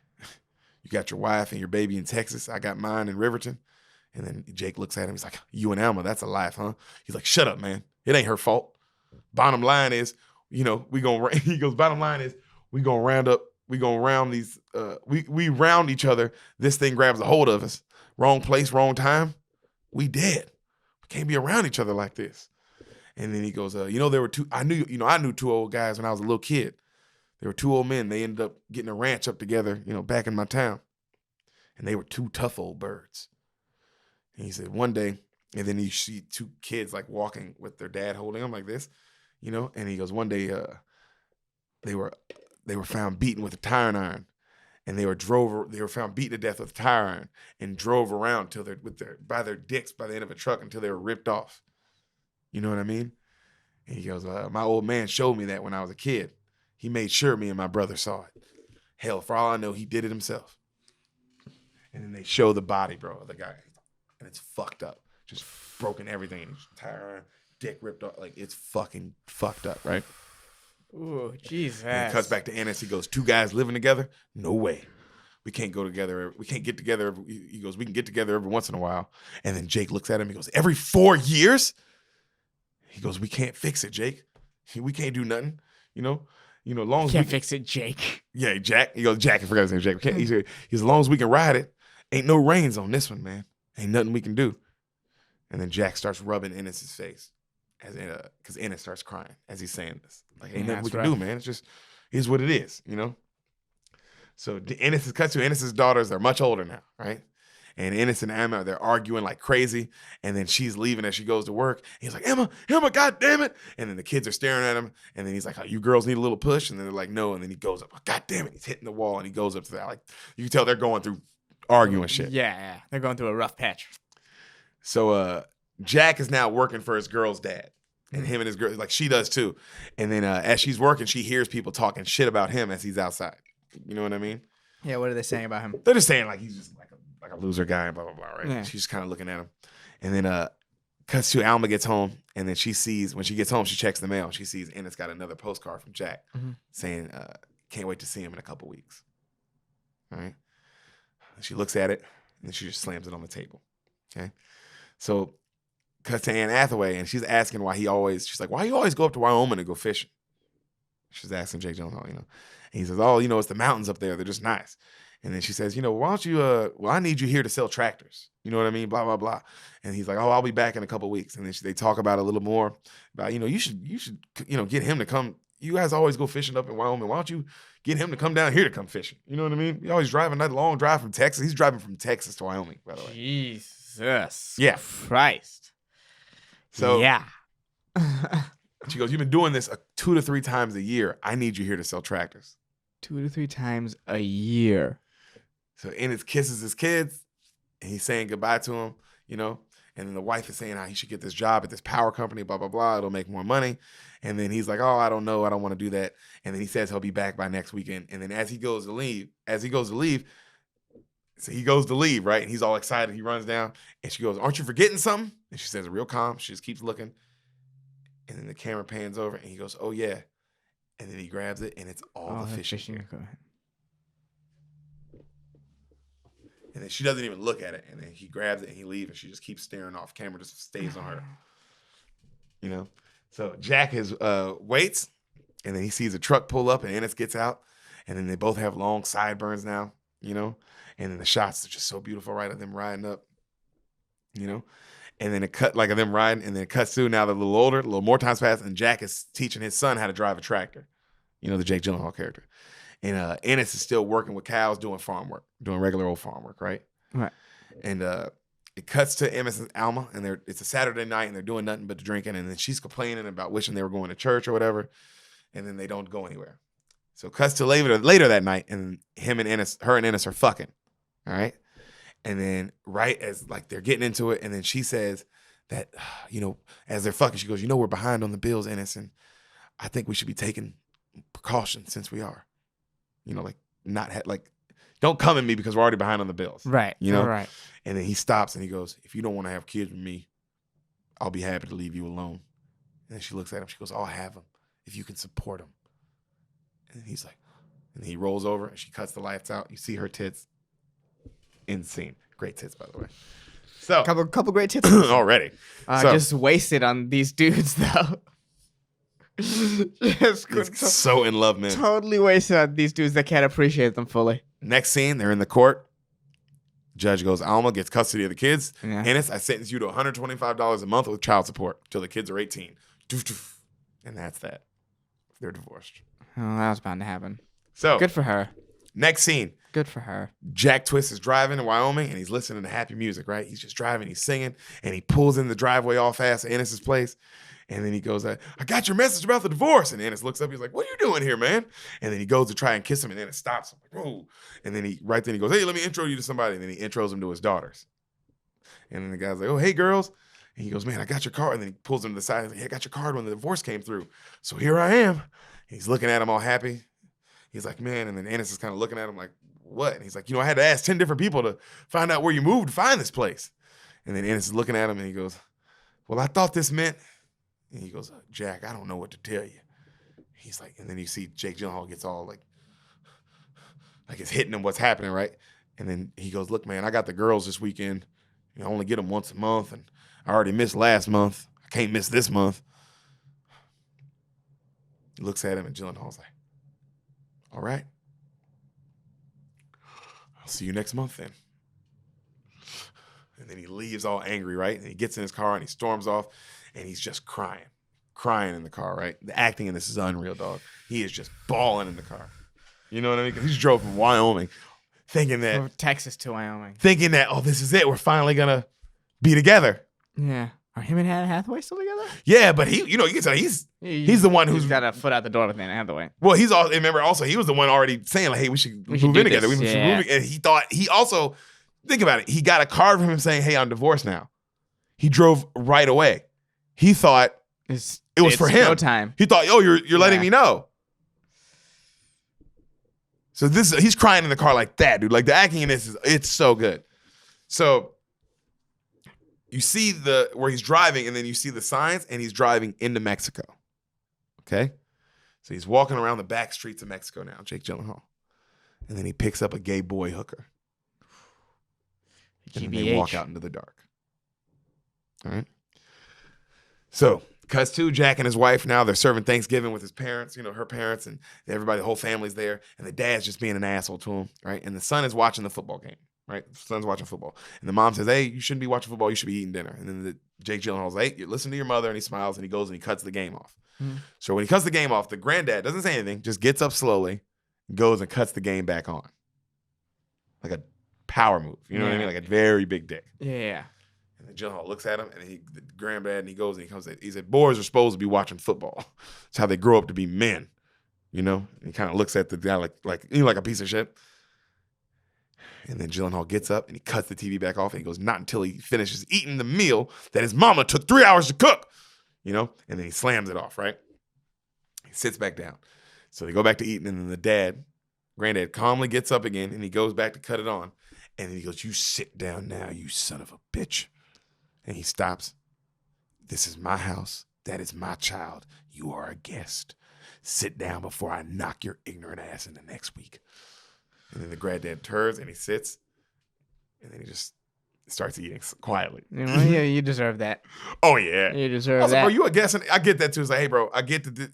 You got your wife and your baby in Texas. I got mine in Riverton. And then Jake looks at him. He's like, you and Alma, that's a life, huh? He's like, shut up, man. It ain't her fault. Bottom line is, you know, he goes, bottom line is, we gonna round these, we round each other. This thing grabs a hold of us. Wrong place, wrong time. We dead. We can't be around each other like this. And then he goes, you know, there were I knew 2 old guys when I was a little kid. There were 2 old men. They ended up getting a ranch up together, you know, back in my town. And they were 2 tough old birds. And he said one day, and then you see two kids like walking with their dad holding them like this, and he goes, one day they were found beaten with a tire iron, and they were found beaten to death with a tire iron and drove around till they're by their dicks by the end of a truck until they were ripped off. You know what I mean? And he goes, my old man showed me that when I was a kid. He made sure me and my brother saw it. Hell, for all I know, he did it himself. And then they show the body, bro, of the guy. And it's fucked up. Just broken everything. Tire iron, dick ripped off. Like, it's fucking fucked up, right? Ooh, Jesus. And it cuts back to Ennis. He goes, 2 guys living together? No way. We can't go together. We can't get together. He goes, we can get together every once in a while. And then Jake looks at him. He goes, every 4 years? He goes, we can't fix it, Jake. We can't do nothing. Long as Can't fix it, Jake. Yeah, Jack. He goes, Jack. I forgot his name, Jack. He said, as long as we can ride it, ain't no reins on this one, man. Ain't nothing we can do. And then Jack starts rubbing Ennis's face, because Ennis starts crying as he's saying this. Like, ain't nothing we can do, man. It's just, is what it is, So Ennis's daughters, they're much older now, right? And Ennis and Emma, they're arguing like crazy. And then she's leaving as she goes to work. He's like, Emma, God damn it. And then the kids are staring at him. And then he's like, oh, you girls need a little push. And then they're like, no. And then he goes up, oh, God damn it. He's hitting the wall and he goes up to that. Like, you can tell they're going through arguing shit. Yeah. They're going through a rough patch. So Jack is now working for his girl's dad. And him and his girl, like she does too. And then as she's working, she hears people talking shit about him as he's outside. You know what I mean? Yeah, what are they saying about him? They're just saying like he's just like a loser guy and blah, blah, blah, right? Yeah. She's just kind of looking at him. And then cuts to Alma gets home. And then she sees, when she gets home, she checks the mail. She sees Ennis got another postcard from Jack saying, can't wait to see him in a couple weeks. All right? She looks at it, and then she just slams it on the table. Okay? So cuts to Anne Hathaway, and she's asking she's like, why you always go up to Wyoming and go fishing? She's asking Jake Gyllenhaal, And he says, oh, it's the mountains up there. They're just nice. And then she says, why don't you, I need you here to sell tractors. You know what I mean? Blah, blah, blah. And he's like, oh, I'll be back in a couple of weeks. And then they talk about it a little more about, you should, get him to come. You guys always go fishing up in Wyoming. Why don't you get him to come down here to come fishing? You know what I mean? You're always driving that long drive from Texas. He's driving from Texas to Wyoming, by the way. Jesus. Yeah. Christ. So yeah. She goes, you've been doing this 2 to 3 times a year. I need you here to sell tractors. 2 to 3 times a year. So Ennis kisses his kids, and he's saying goodbye to him, And then the wife is saying how he should get this job at this power company, blah, blah, blah. It'll make more money. And then he's like, oh, I don't know. I don't want to do that. And then he says he'll be back by next weekend. And then as he goes to leave, so he goes to leave, right? And he's all excited. He runs down, and she goes, aren't you forgetting something? And she says, real calm. She just keeps looking. And then the camera pans over, and he goes, oh, yeah. And then he grabs it, and it's all the fishing gear. And then she doesn't even look at it. And then he grabs it, and he leaves, and she just keeps staring off. Camera just stays on her. So Jack waits, and then he sees a truck pull up, and Ennis gets out. And then they both have long sideburns now, And then the shots are just so beautiful, right, of them riding up, And then it cut like of them riding, and then it cuts to now they're a little older, a little more times passed, and Jack is teaching his son how to drive a tractor. The Jake Gyllenhaal character. And Ennis is still working with cows, doing farm work, doing regular old farm work, right? Right. And it cuts to Ennis and Alma, and it's a Saturday night, and they're doing nothing but drinking, and then she's complaining about wishing they were going to church or whatever, and then they don't go anywhere. So it cuts to later that night, and her and Ennis are fucking, all right? And then right as like they're getting into it, and then she says that, as they're fucking, she goes, we're behind on the bills, Ennis, and I think we should be taking precautions since we are, don't come at me because we're already behind on the bills. Right. Right. And then he stops and he goes, if you don't want to have kids with me, I'll be happy to leave you alone. And then she looks at him. She goes, I'll have them if you can support them. And he's like, and he rolls over and she cuts the lights out. You see her tits. Insane. Great tits, by the way. So couple great tits already. Just wasted on these dudes though. So in love, man. Totally wasted on these dudes that can't appreciate them fully. Next scene, they're in the court. Judge goes, Alma gets custody of the kids. Yeah. Ennis, I sentence you to $125 a month with child support till the kids are 18. And that's that. They're divorced. Oh, that was bound to happen. So good for her. Next scene, Good for her. Jack Twist is driving in Wyoming, and he's listening to happy music, right? He's just driving, he's singing, and he pulls in the driveway all fast to Ennis's place. And then he goes, I got your message about the divorce. And Ennis looks up, he's like, what are you doing here, man? And then he goes to try and kiss him, and Ennis stops him. Like, whoa. And then he goes, hey, let me intro you to somebody. And then he intros him to his daughters. And then the guy's like, oh, hey, girls. And he goes, man, I got your card. And then he pulls him to the side. He's like, hey, I got your card when the divorce came through. So here I am. He's looking at him all happy. He's like, man. And then Ennis is kind of looking at him like, what? And he's like, I had to ask 10 different people to find out where you moved to find this place. And then Ennis is looking at him, and he goes, well, I thought this meant. And he goes, Jack, I don't know what to tell you. He's like, and then you see Jake Gyllenhaal gets all like it's hitting him what's happening, right? And then he goes, look, man, I got the girls this weekend. I only get them once a month, and I already missed last month. I can't miss this month. He looks at him, and Gyllenhaal's like, all right. I'll see you next month then. And then he leaves all angry, right? And he gets in his car, and he storms off, and he's just crying in the car, right? The acting in this is unreal, dog. He is just bawling in the car. You know what I mean? Because he just drove from Wyoming thinking that... From Texas to Wyoming. Thinking that, oh, this is it. We're finally going to be together. Yeah. Are him and Anne Hathaway still together? Yeah, but you can tell he's the one who's got a foot out the door with Anne Hathaway. Well, remember also, he was the one already saying, like, hey, we should move in together. We should move in. And he also, think about it. He got a card from him saying, hey, I'm divorced now. He drove right away. He thought it was for him. No time. He thought, oh, you're letting me know. So he's crying in the car like that, dude. Like the acting in this it's so good. So you see where he's driving, and then you see the signs, and he's driving into Mexico. Okay? So he's walking around the back streets of Mexico now, Jake Gyllenhaal. And then he picks up a gay boy hooker. And then they walk out into the dark. All right? So, cuts to Jack and his wife now. They're serving Thanksgiving with his parents, her parents, and everybody, the whole family's there. And the dad's just being an asshole to him, right? And the son is watching the football game, right? The son's watching football. And the mom says, hey, you shouldn't be watching football. You should be eating dinner. And then Jake Gyllenhaal's like, hey, listen to your mother. And he smiles, and he goes and he cuts the game off. Mm-hmm. So when he cuts the game off, the granddad doesn't say anything, just gets up slowly, goes and cuts the game back on. Like a power move. You know what I mean? Like a very big dick. Yeah. And then Gyllenhaal looks at him, and the granddad, and he goes and he comes. He said, "Boys are supposed to be watching football. It's how they grow up to be men." And he kind of looks at the guy like a piece of shit. And then Gyllenhaal gets up and he cuts the TV back off, and he goes, "Not until he finishes eating the meal that his mama took 3 hours to cook." And then he slams it off. Right? He sits back down. So they go back to eating, and then granddad, calmly gets up again, and he goes back to cut it on, and then he goes, "You sit down now, you son of a bitch." And he stops. "This is my house. That is my child. You are a guest. Sit down before I knock your ignorant ass into next week." And then the granddad turns and he sits, and then he just starts eating quietly. Yeah, you deserve that. Oh, yeah. You deserve also, that. Bro, you a guest? And I get that too. It's like, hey, bro, I get that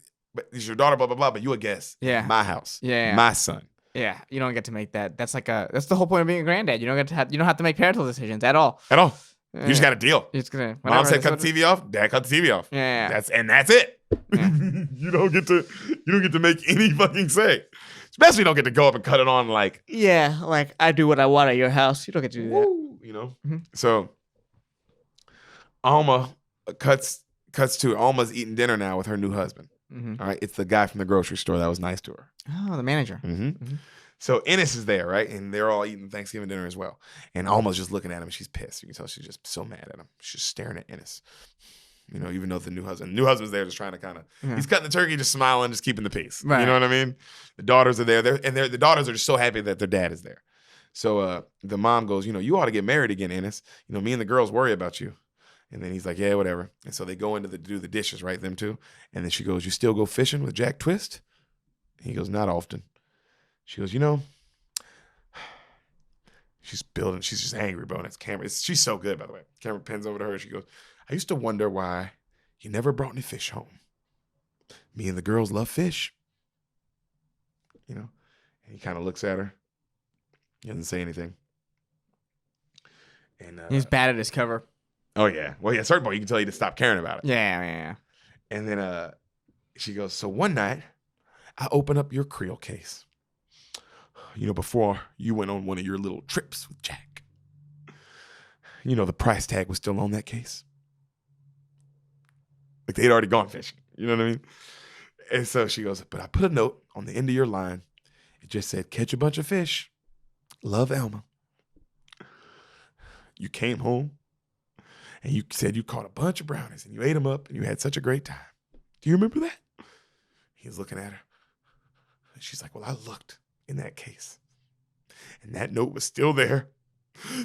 it's your daughter, blah, blah, blah, but you a guest. Yeah. My house. Yeah. My son. Yeah, you don't get to make that. That's the whole point of being a granddad. You don't have to make parental decisions at all. At all. You just got to deal. It's gonna. Mom said cut the TV off. Dad cut the TV off. Yeah. That's it. Yeah. You don't get to make any fucking say. Especially you don't get to go up and cut it on like. Yeah, like I do what I want at your house. You don't get to do that. Mm-hmm. So Alma cuts to Alma's eating dinner now with her new husband. Mm-hmm. All right, it's the guy from the grocery store that was nice to her. Oh, the manager. Mm-hmm. Mm-hmm. So Ennis is there, right? And they're all eating Thanksgiving dinner as well. And Alma's just looking at him, and she's pissed. You can tell she's just so mad at him. She's just staring at Ennis. Even though the new husband's there just trying to kind of, he's cutting the turkey, just smiling, just keeping the peace. Right. You know what I mean? The daughters are there, the daughters are just so happy that their dad is there. So the mom goes, you ought to get married again, Ennis. Me and the girls worry about you. And then he's like, yeah, whatever. And so they go into do the dishes, right? Them two. And then she goes, you still go fishing with Jack Twist? And he goes, not often. She goes, she's just angry, bro. And it's camera. She's so good, by the way. Camera pins over to her. She goes, I used to wonder why you never brought any fish home. Me and the girls love fish. And he kind of looks at her. He doesn't say anything. And he's bad at his cover. Oh, yeah. Well, yeah, certain point, you can tell he just stopped caring about it. Yeah. And then she goes, so one night, I open up your Creole case. before you went on one of your little trips with Jack, the price tag was still on that case. Like they'd already gone fishing. You know what I mean? And so she goes, but I put a note on the end of your line. It just said, catch a bunch of fish. Love, Elma. You came home and you said you caught a bunch of brownies and you ate them up and you had such a great time. Do you remember that? He's looking at her. And she's like, well, I looked in that case and that note was still there.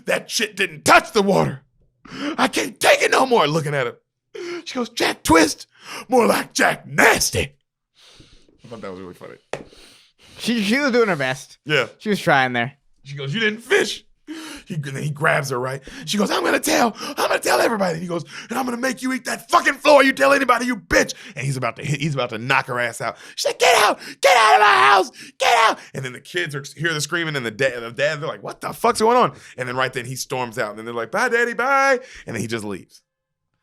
That shit didn't touch the water. I can't take it no more. Looking at him. She goes, Jack Twist, more like Jack Nasty. I thought that was really funny. She was doing her best. Yeah. She was trying there. She goes, you didn't fish. Then he grabs her, right? She goes, I'm gonna tell everybody. He goes, and I'm gonna make you eat that fucking floor. You tell anybody, you bitch. And he's about to knock her ass out. She's like, get out of my house, get out. And then the kids hear the screaming, and the dad, they're like, what the fuck's going on? And then right then he storms out, and then they're like, bye, daddy, bye. And then he just leaves.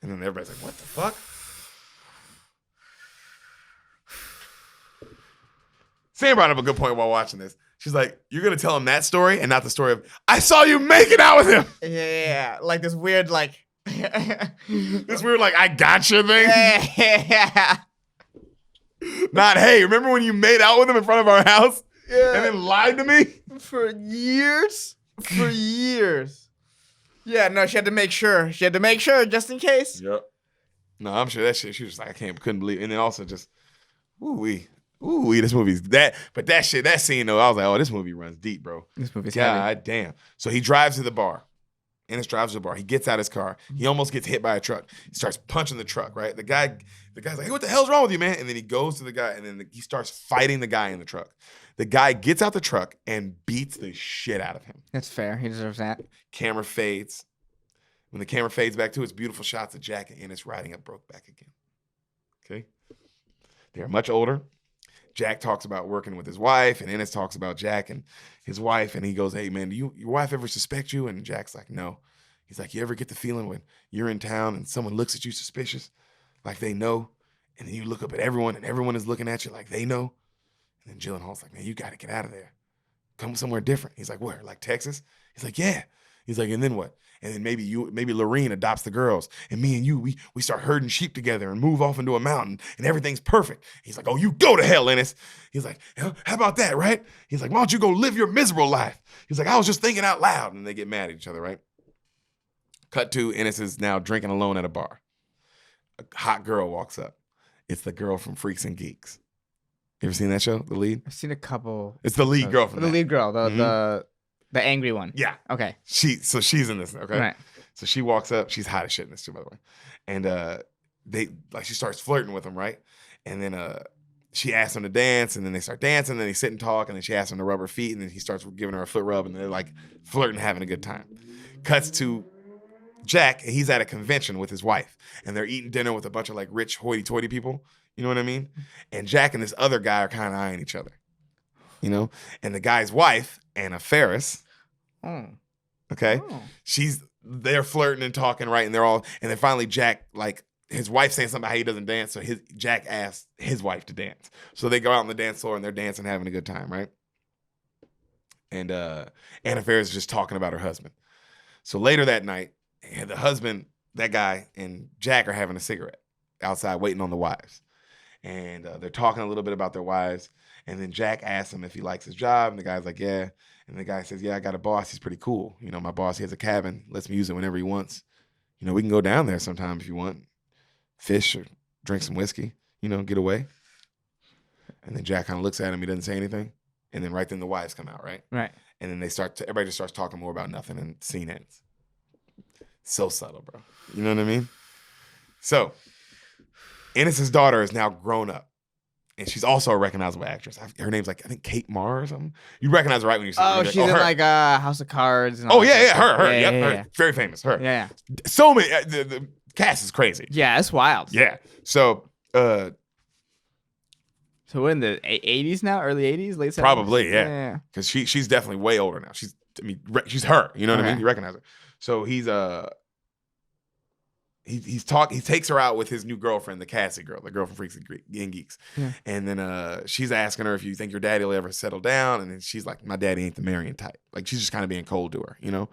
And then everybody's like, what the fuck? Sam brought up a good point while watching this. She's like, you're going to tell him that story and not the story of, I saw you making out with him. Yeah. Like this weird, like... this weird, like, I gotcha thing. Yeah. Not, hey, remember when you made out with him in front of our house? Yeah. And then lied to me? For years. Yeah, no, she had to make sure. Just in case. Yep. No, I'm sure that shit, she was just like, couldn't believe it. And then also just, this movie's that. But that scene though, I was like, oh, this movie runs deep, bro. This movie's God heavy. damn. So he drives to the bar. Ennis drives to the bar. He gets out his car. He almost gets hit by a truck. He starts punching the truck, right? The guy's like, hey, what the hell's wrong with you, man? And then he goes to the guy, and then he starts fighting the guy in the truck. The guy gets out the truck and beats the shit out of him. That's fair. He deserves that. Camera fades. When the camera fades back to its beautiful shots of Jack and Ennis riding up Brokeback again. Okay? They're much older. Jack talks about working with his wife, and Ennis talks about Jack and his wife, and he goes, hey, man, your wife ever suspect you? And Jack's like, no. He's like, you ever get the feeling when you're in town and someone looks at you suspicious, like they know, and then you look up at everyone, and everyone is looking at you like they know? And then Gyllenhaal's like, man, you got to get out of there. Come somewhere different. He's like, where? Like Texas? He's like, yeah. He's like, and then what? And then maybe Lorene adopts the girls, and me and you, we start herding sheep together and move off into a mountain, and everything's perfect. He's like, oh, you go to hell, Ennis. He's like, how about that, right? He's like, why don't you go live your miserable life? He's like, I was just thinking out loud. And they get mad at each other, right? Cut to, Ennis is now drinking alone at a bar. A hot girl walks up. It's the girl from Freaks and Geeks. You ever seen that show, The Lead? I've seen a couple. It's the lead girl from the that. lead girl, the angry one. Yeah. Okay. So she's in this, okay? Right. So she walks up. She's hot as shit in this too, by the way. And she starts flirting with him, right? And then she asks him to dance, and then they start dancing, and then they sit and talk, and then she asks him to rub her feet, and then he starts giving her a foot rub, and they're like flirting, having a good time. Cuts to Jack, and he's at a convention with his wife, and they're eating dinner with a bunch of like rich hoity-toity people. You know what I mean? And Jack and this other guy are kind of eyeing each other. You know? And the guy's wife, Anna Faris, okay? Oh. They're flirting and talking, right? And then finally Jack, like, his wife saying something about how he doesn't dance, so Jack asks his wife to dance. So they go out on the dance floor and they're dancing, having a good time, right? And Anna Faris is just talking about her husband. So later that night, the husband, that guy, and Jack are having a cigarette outside waiting on the wives. And they're talking a little bit about their wives. And then Jack asks him if he likes his job. And the guy's like, yeah. And the guy says, yeah, I got a boss. He's pretty cool. You know, my boss, he has a cabin, lets me use it whenever he wants. You know, we can go down there sometime if you want. Fish or drink some whiskey, you know, get away. And then Jack kind of looks at him. He doesn't say anything. And then right then the wives come out, right? Right. And then everybody just starts talking more about nothing, and the scene ends. So subtle, bro. You know what I mean? So, Ennis's daughter is now grown up. And she's also a recognizable actress. Her name's like, I think Kate Mara or something. You recognize her right when you see her. Oh, she's in like House of Cards. And oh, all yeah, that yeah, stuff. her. Yeah, Yep, yeah, her. Very famous, her. Yeah. So many, the cast is crazy. Yeah, it's wild. Yeah. So, So we're in the 80s now, early 80s, late 70s? probably, yeah. Because she's definitely way older now. She's her. You know what I mean? You recognize her. So he he takes her out with his new girlfriend, the Cassie girl, the girl from Freaks and Geeks. Yeah. And then she's asking her if you think your daddy will ever settle down. And then she's like, my daddy ain't the marrying type. Like, she's just kind of being cold to her, you know?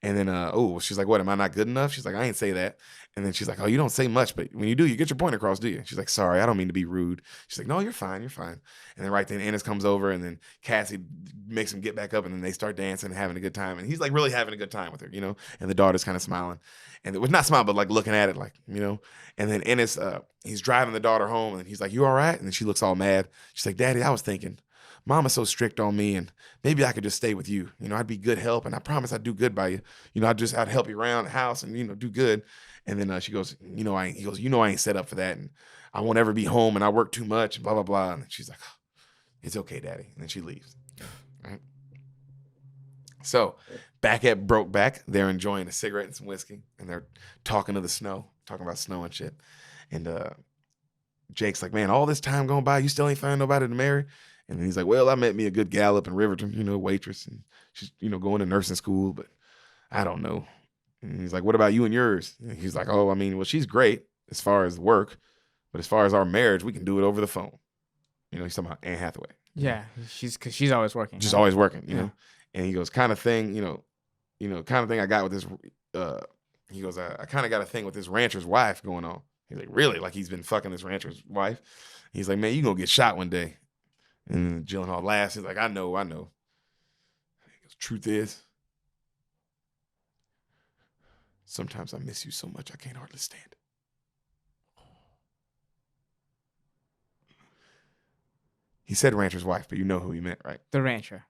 And then, she's like, what, am I not good enough? She's like, I ain't say that. And then she's like, oh, you don't say much, but when you do, you get your point across, do you? She's like, sorry, I don't mean to be rude. She's like, no, you're fine. You're fine. And then right then Ennis comes over, and then Cassie makes him get back up, and then they start dancing and having a good time. And he's like really having a good time with her, you know? And the daughter's kind of smiling. And it was not smiling, but like looking at it, like, you know? And then Ennis, he's driving the daughter home, and he's like, you all right? And then she looks all mad. She's like, Daddy, I was thinking, Mama's so strict on me, and maybe I could just stay with you. You know, I'd be good help, and I promise I'd do good by you. You know, I'd help you around the house and, you know, do good. And then she goes, he goes, I ain't set up for that, and I won't ever be home, and I work too much, and blah, blah, blah. And she's like, oh, it's okay, Daddy. And then she leaves. Right? So back at Brokeback, they're enjoying a cigarette and some whiskey, and they're talking to the snow, talking about snow and shit. And Jake's like, man, all this time going by, you still ain't find nobody to marry? And then he's like, well, I met me a good gal up in Riverton, you know, waitress, and she's, you know, going to nursing school, but I don't know. And he's like, what about you and yours? And he's like, oh, I mean, well, she's great as far as work, but as far as our marriage, we can do it over the phone. You know, he's talking about Anne Hathaway. Yeah, because she's always working. Just always working, you know? And he goes, kind of thing, kind of thing I got with this, he goes, I kind of got a thing with this rancher's wife going on. He's like, really? Like he's been fucking this rancher's wife? He's like, man, you gonna get shot one day. And Gyllenhaal laughs. He's like, I know. He goes, truth is, sometimes I miss you so much I can't hardly stand it. He said rancher's wife, but you know who he meant, right? The rancher.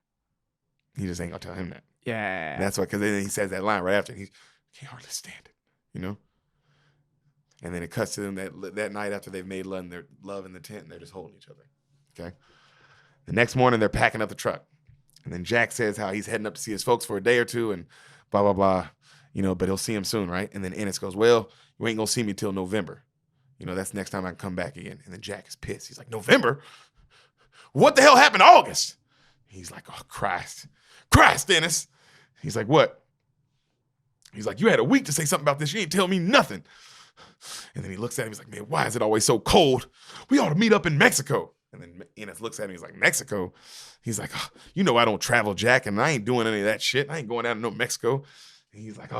He just ain't gonna tell him that. Yeah. And that's why, because then he says that line right after. He can't hardly stand it, you know? And then it cuts to them that night after they've made love in the tent, and they're just holding each other, okay? The next morning, they're packing up the truck. And then Jack says how he's heading up to see his folks for a day or two and blah, blah, blah, you know, but he'll see him soon, right? And then Ennis goes, well, you ain't going to see me till November. You know, that's the next time I can come back again. And then Jack is pissed. He's like, November? What the hell happened to August? He's like, oh, Christ, Ennis. He's like, what? He's like, you had a week to say something about this. You ain't tell me nothing. And then he looks at him. He's like, man, why is it always so cold? We ought to meet up in Mexico. And then Ennis looks at him. He's like, Mexico? He's like, oh, you know I don't travel, Jack, and I ain't doing any of that shit. I ain't going down to no Mexico. And he's like,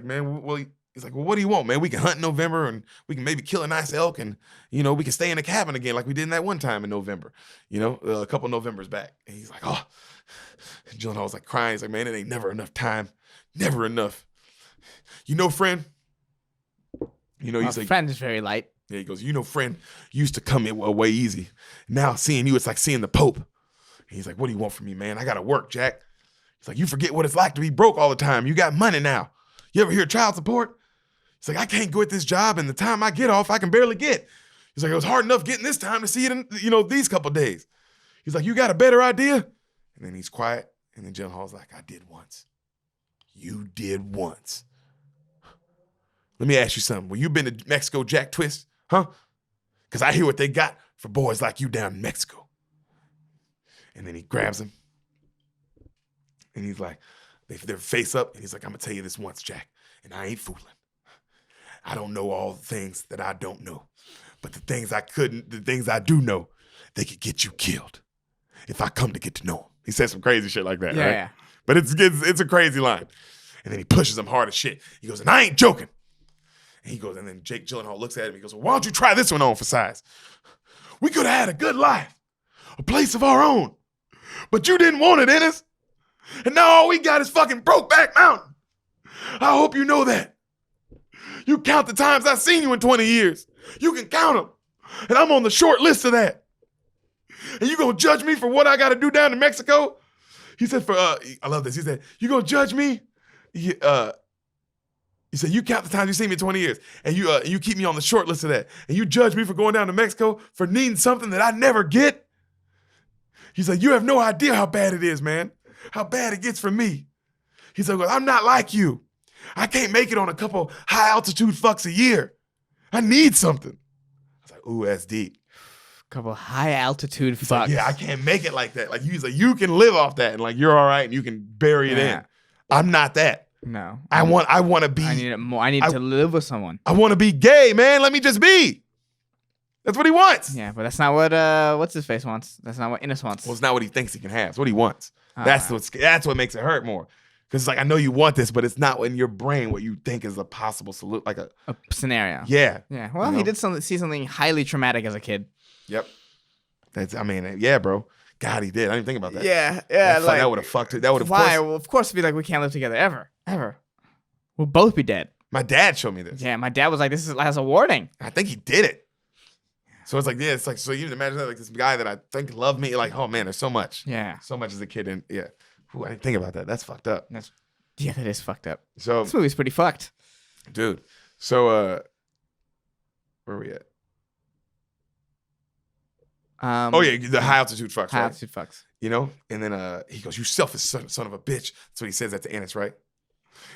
man, well, what do you want, man? We can hunt in November, and we can maybe kill a nice elk, and, you know, we can stay in the cabin again like we did in that one time in November, you know, a couple Novembers back. And he's like, oh. And Gyllenhaal's like crying. He's like, man, it ain't never enough time. Never enough. You know, friend? You know, he's like, friend is very light. Yeah, he goes, you know, friend, used to come away easy. Now seeing you, it's like seeing the Pope. And he's like, what do you want from me, man? I got to work, Jack. He's like, you forget what it's like to be broke all the time. You got money now. You ever hear child support? He's like, I can't go at this job, and the time I get off, I can barely get. He's like, it was hard enough getting this time to see it in, you know, these couple of days. He's like, you got a better idea? And then he's quiet, and then Gyllenhaal's like, I did once. You did once. Let me ask you something. Well, you been to Mexico, Jack Twist? Huh? Because I hear what they got for boys like you down in Mexico. And then he grabs him. And he's like, they're face up. And he's like, I'm going to tell you this once, Jack. And I ain't fooling. I don't know all the things that I don't know. But the things I do know, they could get you killed if I come to get to know them. He says some crazy shit like that, right? Yeah. But it's a crazy line. And then he pushes him hard as shit. He goes, and I ain't joking. And he goes, and then Jake Gyllenhaal looks at him. He goes, well, why don't you try this one on for size? We could have had a good life, a place of our own. But you didn't want it, Ennis. And now all we got is fucking Brokeback Mountain. I hope you know that. You count the times I've seen you in 20 years. You can count them. And I'm on the short list of that. And you gonna judge me for what I gotta do down in Mexico? He said I love this. He said, you gonna judge me? He said, you count the times you see me in 20 years, and you keep me on the short list of that, and you judge me for going down to Mexico for needing something that I never get? He's like, you have no idea how bad it is, man. How bad it gets for me. He's like, well, I'm not like you. I can't make it on a couple high-altitude fucks a year. I need something. I was like, ooh, that's deep. Couple high-altitude fucks. Like, yeah, I can't make it like that. Like, he's like, you can live off that, and like, you're all right, and you can bury it in. I'm not that. No. I want to be. I need it more. I need to live with someone. I want to be gay, man. Let me just be. That's what he wants. Yeah, but that's not what what's his face wants. That's not what Innes wants. Well, it's not what he thinks he can have. It's what he wants. That's what makes it hurt more. Because it's like, I know you want this, but it's not in your brain what you think is a possible solution, like a scenario. Yeah. Yeah. Well, he did see something highly traumatic as a kid. Yep. Yeah, bro. God, he did. I didn't think about that. Yeah. That would have fucked it. That would have. Why? Well, of course, be like, we can't live together ever. We'll both be dead. My dad showed me this. Yeah, my dad was like, this has a warning. I think he did it. So it's like, yeah, it's like, so you can imagine that, like this guy that I think loved me, like, oh man, there's so much. Yeah. So much as a kid. And yeah. Ooh, I didn't think about that. That's fucked up. That is fucked up. So this movie's pretty fucked. Dude. So where are we at? The high altitude fucks, High altitude fucks. You know? And then he goes, you selfish son of a bitch. That's what he says that to Ennis, right?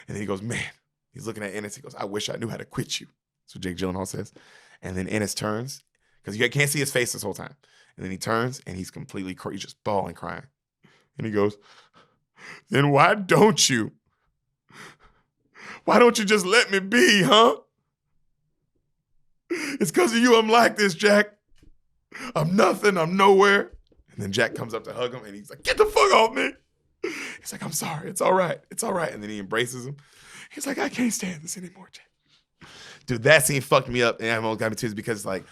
And then he goes, man, he's looking at Ennis. He goes, I wish I knew how to quit you. That's what Jake Gyllenhaal says. And then Ennis turns, because you can't see his face this whole time. And then he turns, and he's completely, he's just bawling, crying. And he goes, then why don't you? Why don't you just let me be, huh? It's because of you I'm like this, Jack. I'm nothing. I'm nowhere. And then Jack comes up to hug him, and he's like, get the fuck off me. He's like, I'm sorry. It's all right. It's all right. And then he embraces him. He's like, I can't stand this anymore, Jack. Dude, that scene fucked me up, and I almost got me tears because, like,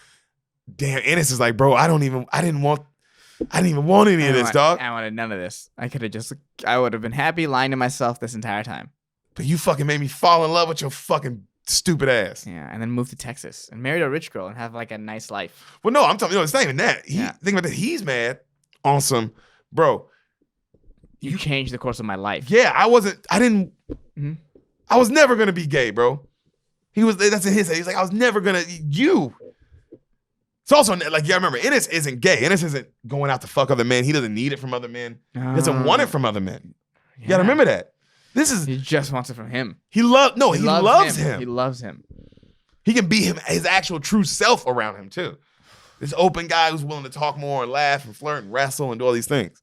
damn, Ennis is like, bro, I didn't even want any of this, dog. I wanted none of this. I would have been happy lying to myself this entire time. But you fucking made me fall in love with your fucking stupid ass. Yeah, and then move to Texas and marry a rich girl and have like a nice life. Well, no, I'm telling you, it's not even that. Think about that. He's mad. Awesome. Bro. You changed the course of my life. Yeah, I was never going to be gay, bro. That's in his head. He's like, I was never going to, It's also, like, yeah, remember, Ennis isn't gay. Ennis isn't going out to fuck other men. He doesn't need it from other men. He doesn't want it from other men. You got to remember that. He just wants it from him. He loves him. He loves him. He can be his actual true self around him too. This open guy who's willing to talk more and laugh and flirt and wrestle and do all these things.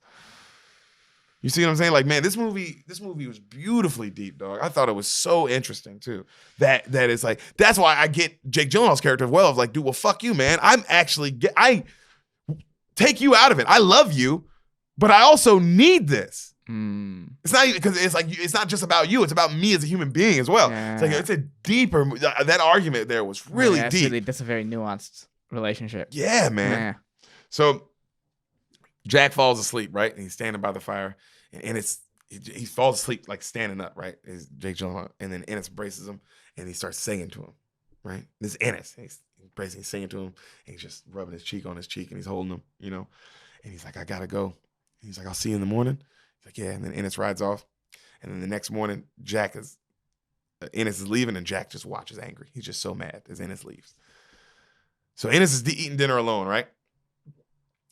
You see what I'm saying? Like, man, this movie was beautifully deep, dog. I thought it was so interesting too. That it's like, that's why I get Jake Gyllenhaal's character as well. Of like, dude, well, fuck you, man. I take you out of it. I love you, but I also need this. It's not even because it's not just about you. It's about me as a human being as well. Yeah. It's like it's a deeper. That argument there was really deep. That's a very nuanced relationship. Yeah, man. Yeah. So Jack falls asleep, right? And he's standing by the fire, and he falls asleep like standing up, right? Is Jake Gyllenhaal, and then Ennis embraces him, and he starts singing to him, right? This is Ennis. He's embracing, singing to him, and he's just rubbing his cheek on his cheek, and he's holding him, you know. And he's like, I gotta go. And he's like, I'll see you in the morning. He's like, yeah. And then Ennis rides off, and then the next morning, Ennis is leaving, and Jack just watches angry. He's just so mad as Ennis leaves. So Ennis is eating dinner alone, right?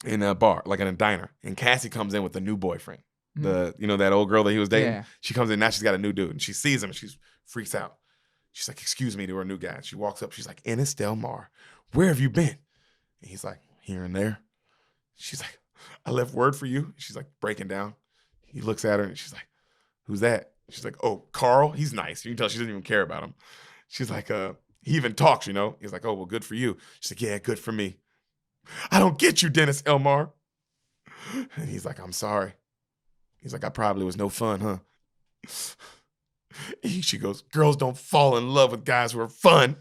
In a bar, like in a diner. And Cassie comes in with a new boyfriend. That old girl that he was dating. Yeah. She comes in, now she's got a new dude. And she sees him and she freaks out. She's like, excuse me, to her new guy. And she walks up, she's like, Ennis Del Mar, where have you been? And he's like, here and there. She's like, I left word for you. She's like breaking down. He looks at her and she's like, who's that? She's like, oh, Carl. He's nice. You can tell she doesn't even care about him. She's like, he even talks, you know? He's like, oh, well, good for you. She's like, yeah, good for me. I don't get you, Dennis Elmar. And he's like, I'm sorry. He's like, I probably was no fun, huh? She goes, girls don't fall in love with guys who are fun.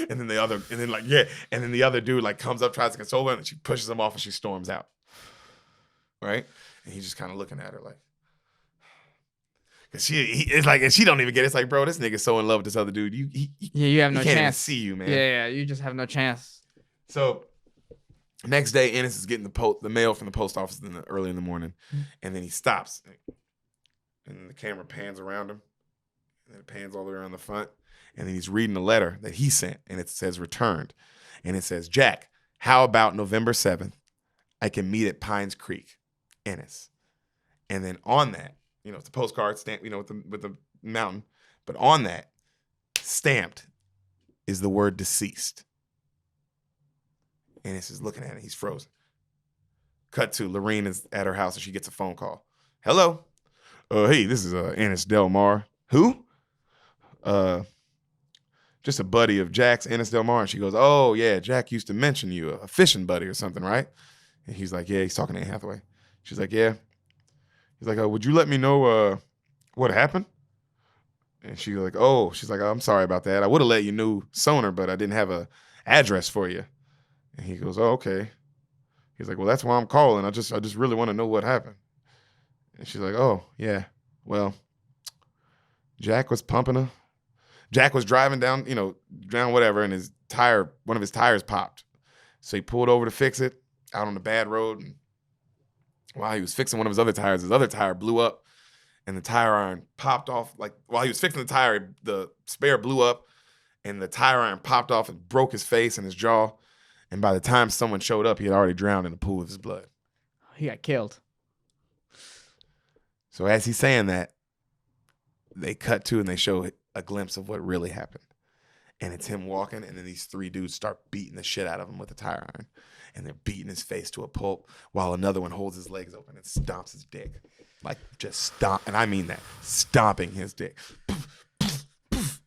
And then the other dude like comes up, tries to console her, and she pushes him off and she storms out. Right? And he's just kind of looking at her like, cause it's like, and she don't even get it. It's like, bro, this nigga's so in love with this other dude. You have no he can't chance. Even see you, man. Yeah, you just have no chance. So next day, Ennis is getting the mail from the post office early in the morning, and then he stops, and the camera pans around him, and it pans all the way around the front, and then he's reading a letter that he sent, and it says returned, and it says, Jack, how about November 7th? I can meet at Pines Creek, Ennis. And then on that, it's a postcard stamp, with the mountain, but on that, stamped, is the word deceased. Ennis is looking at it. He's frozen. Cut to Lorene is at her house and she gets a phone call. Hello? Hey, this is Ennis Del Mar. Who? Just a buddy of Jack's, Ennis Del Mar. And she goes, oh, yeah, Jack used to mention you, a fishing buddy or something, right? And he's like, yeah, he's talking to Anne Hathaway. She's like, yeah. He's like, would you let me know what happened? And she's like, I'm sorry about that. I would have let you know sooner, but I didn't have a address for you. And he goes, oh, okay. He's like, well, that's why I'm calling. I just really want to know what happened. And she's like, oh, yeah. Well, Jack was pumping her. Jack was driving down whatever, and one of his tires popped. So he pulled over to fix it out on the bad road. And while he was fixing one of his other tires, his other tire blew up, and the tire iron popped off. Like while he was fixing the tire, the spare blew up, and the tire iron popped off and broke his face and his jaw. And by the time someone showed up, he had already drowned in a pool of his blood. He got killed. So as he's saying that, they cut to and they show a glimpse of what really happened. And it's him walking, and then these three dudes start beating the shit out of him with a tire iron. And they're beating his face to a pulp while another one holds his legs open and stomps his dick. Like, just stomp. And I mean that. Stomping his dick.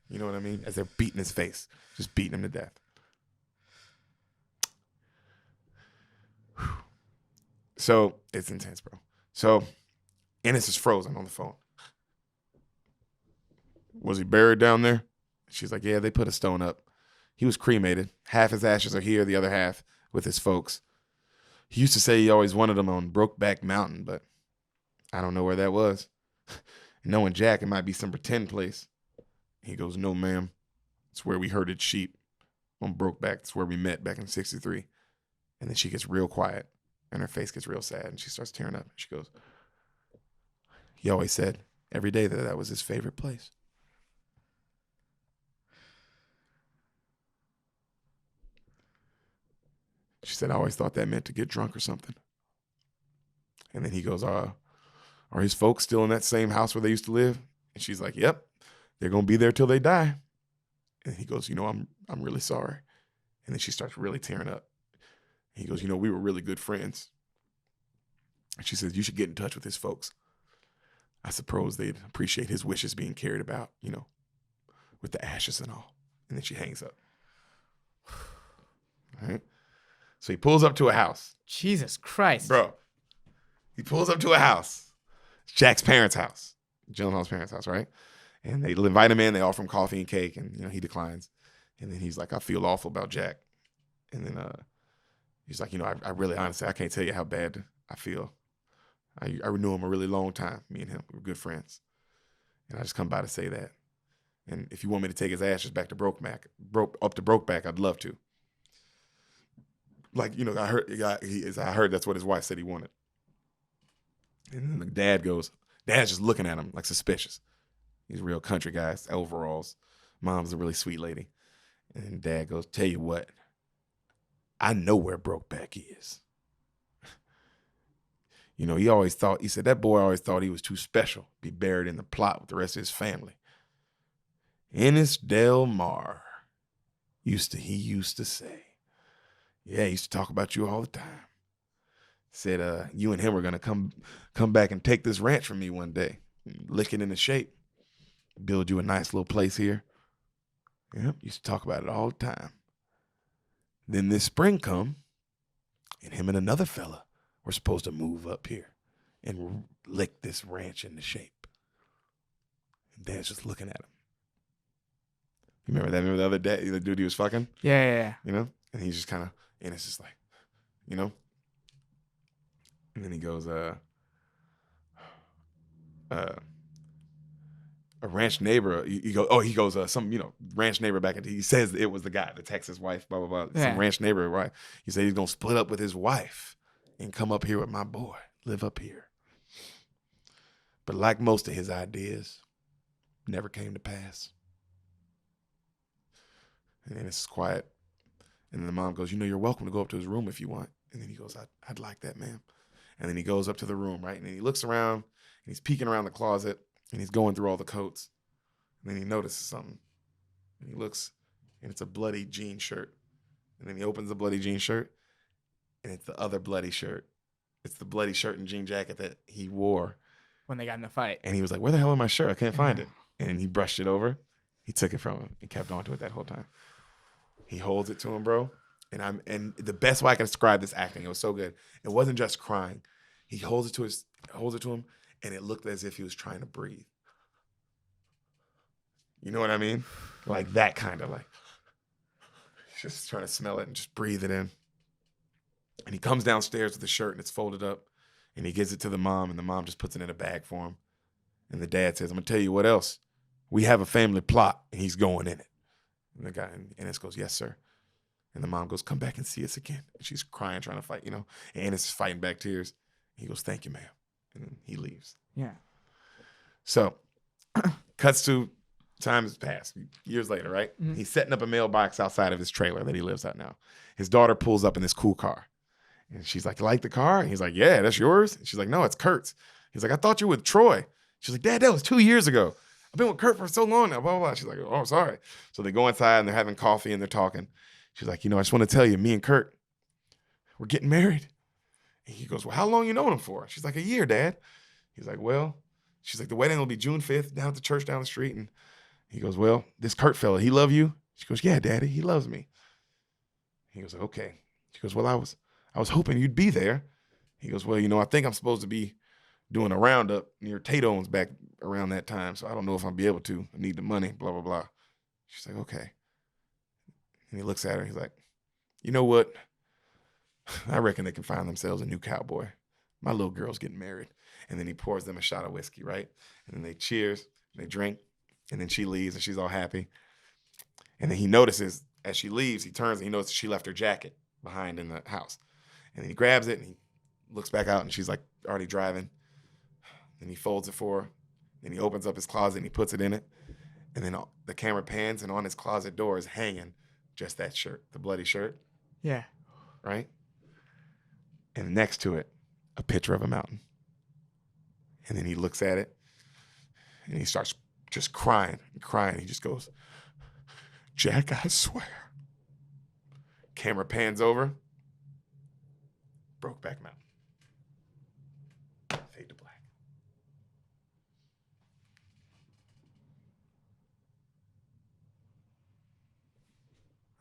You know what I mean? As they're beating his face. Just beating him to death. So, it's intense, bro. So, Ennis is frozen on the phone. Was he buried down there? She's like, yeah, they put a stone up. He was cremated. Half his ashes are here, the other half with his folks. He used to say he always wanted them on Brokeback Mountain, but I don't know where that was. Knowing Jack, it might be some pretend place. He goes, no, ma'am. It's where we herded sheep on Brokeback. It's where we met back in 63. And then she gets real quiet, and her face gets real sad, and she starts tearing up. She goes, he always said every day that was his favorite place. She said, I always thought that meant to get drunk or something. And then he goes, are his folks still in that same house where they used to live? And she's like, yep, they're going to be there till they die. And he goes, I'm really sorry. And then she starts really tearing up. He goes, we were really good friends. And she says, you should get in touch with his folks. I suppose they'd appreciate his wishes being carried about, with the ashes and all. And then she hangs up. All right. So he pulls up to a house. Jesus Christ. Bro. He pulls up to a house. It's Jack's parents' house. Gyllenhaal's parents' house, right? And they invite him in. They offer him coffee and cake. And, he declines. And then he's like, I feel awful about Jack. And then he's like, I really, honestly, I can't tell you how bad I feel. I knew him a really long time. Me and him, we were good friends. And I just come by to say that. And if you want me to take his ashes back to Brokeback, I'd love to. Like, I heard that's what his wife said he wanted. And then the dad's just looking at him like suspicious. He's a real country guy, overalls. Mom's a really sweet lady. And dad goes, tell you what, I know where Brokeback is. He said that boy always thought he was too special, be buried in the plot with the rest of his family. Ennis Del Mar, he used to say. Yeah, he used to talk about you all the time. Said you and him were gonna come back and take this ranch from me one day, lick it into shape, build you a nice little place here. Yep, used to talk about it all the time. Then this spring come, and him and another fella were supposed to move up here and lick this ranch into shape. And Dad's just looking at him. You remember that? Remember the other day, the dude he was fucking? Yeah. And he's just kind of, and it's just like, And then he goes, a ranch neighbor, some ranch neighbor back he says it was the guy, the Texas wife, blah, blah, blah. Yeah. Some ranch neighbor, right? He said he's going to split up with his wife and come up here with my boy, live up here. But like most of his ideas, never came to pass. And then it's quiet. And then the mom goes, you're welcome to go up to his room if you want. And then he goes, I'd like that, ma'am. And then he goes up to the room, right? And then he looks around, and he's peeking around the closet, and he's going through all the coats. And then he notices something. And he looks, and it's a bloody jean shirt. And then he opens the bloody jean shirt, and it's the other bloody shirt. It's the bloody shirt and jean jacket that he wore When they got in the fight. And he was like, where the hell is my shirt? I can't find it. and he brushed it over. He took it from him and kept on to it that whole time. He holds it to him, bro. And the best way I can describe this acting, it was so good. It wasn't just crying. He holds it to him, and it looked as if he was trying to breathe. You know what I mean? Like that kind of like. He's just trying to smell it and just breathe it in. And he comes downstairs with the shirt and it's folded up, and he gives it to the mom, and the mom just puts it in a bag for him. And the dad says, "I'm gonna tell you what else. We have a family plot, and he's going in it." And the guy and Ennis goes, "Yes, sir." And the mom goes, "Come back and see us again." And she's crying, trying to fight, And Ennis is fighting back tears. He goes, "Thank you, ma'am." And then he leaves. Yeah. So, cuts to time has passed. Years later, right? Mm-hmm. He's setting up a mailbox outside of his trailer that he lives at now. His daughter pulls up in this cool car. And she's like, "You like the car?" And he's like, "Yeah, that's yours." And she's like, "No, it's Kurt's." He's like, "I thought you were with Troy." She's like, "Dad, that was 2 years ago. I've been with Kurt for so long now, blah, blah, blah." She's like, "Oh, sorry." So they go inside and they're having coffee and they're talking. She's like, "I just want to tell you, me and Kurt, we're getting married." And he goes, "Well, how long you known him for?" She's like, "1 year, Dad." He's like, "Well," she's like, "the wedding will be June 5th down at the church down the street." And he goes, "Well, this Kurt fella, he love you?" She goes, "Yeah, Daddy, he loves me." He goes, "Okay." She goes, "Well, I was hoping you'd be there." He goes, "Well, I think I'm supposed to be doing a roundup near Tatone's back around that time, so I don't know if I'll be able to. I need the money, blah, blah, blah." She's like, "Okay." And he looks at her and he's like, "You know what? I reckon they can find themselves a new cowboy. My little girl's getting married." And then he pours them a shot of whiskey, right? And then they cheers, and they drink, and then she leaves and she's all happy. And then he notices as she leaves, he turns and he notices she left her jacket behind in the house. And then he grabs it and he looks back out and she's like already driving. And he folds it for her. Then he opens up his closet and he puts it in it. And then the camera pans and on his closet door is hanging just that shirt, the bloody shirt. Yeah. Right? And next to it, a picture of a mountain. And then he looks at it and he starts just crying and crying. He just goes, "Jack, I swear." Camera pans over. Brokeback Mountain. Fade to black.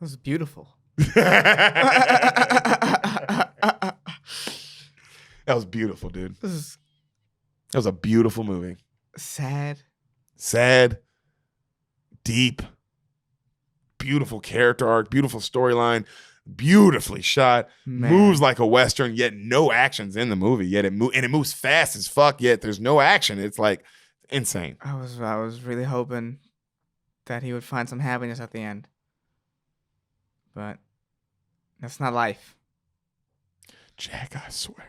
It was beautiful. That was beautiful, dude. This is That was a beautiful movie. sad. Sad, deep, beautiful character arc, beautiful storyline, beautifully shot, Man. moves like a Western, yet no action's in the movie. Yet it moves fast as fuck, yet there's no action. It's like insane. I was really hoping that he would find some happiness at the end. But that's not life. Jack, I swear.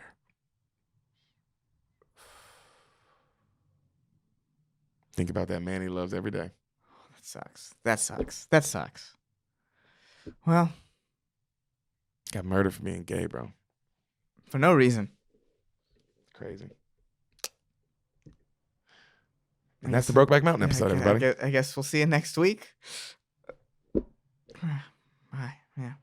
Think about that man he loves every day. That sucks. That sucks. That sucks. Well, Got murdered for being gay, bro. for no reason. Crazy. And that's the Brokeback Mountain episode, everybody. I guess we'll see you next week. Bye. Yeah.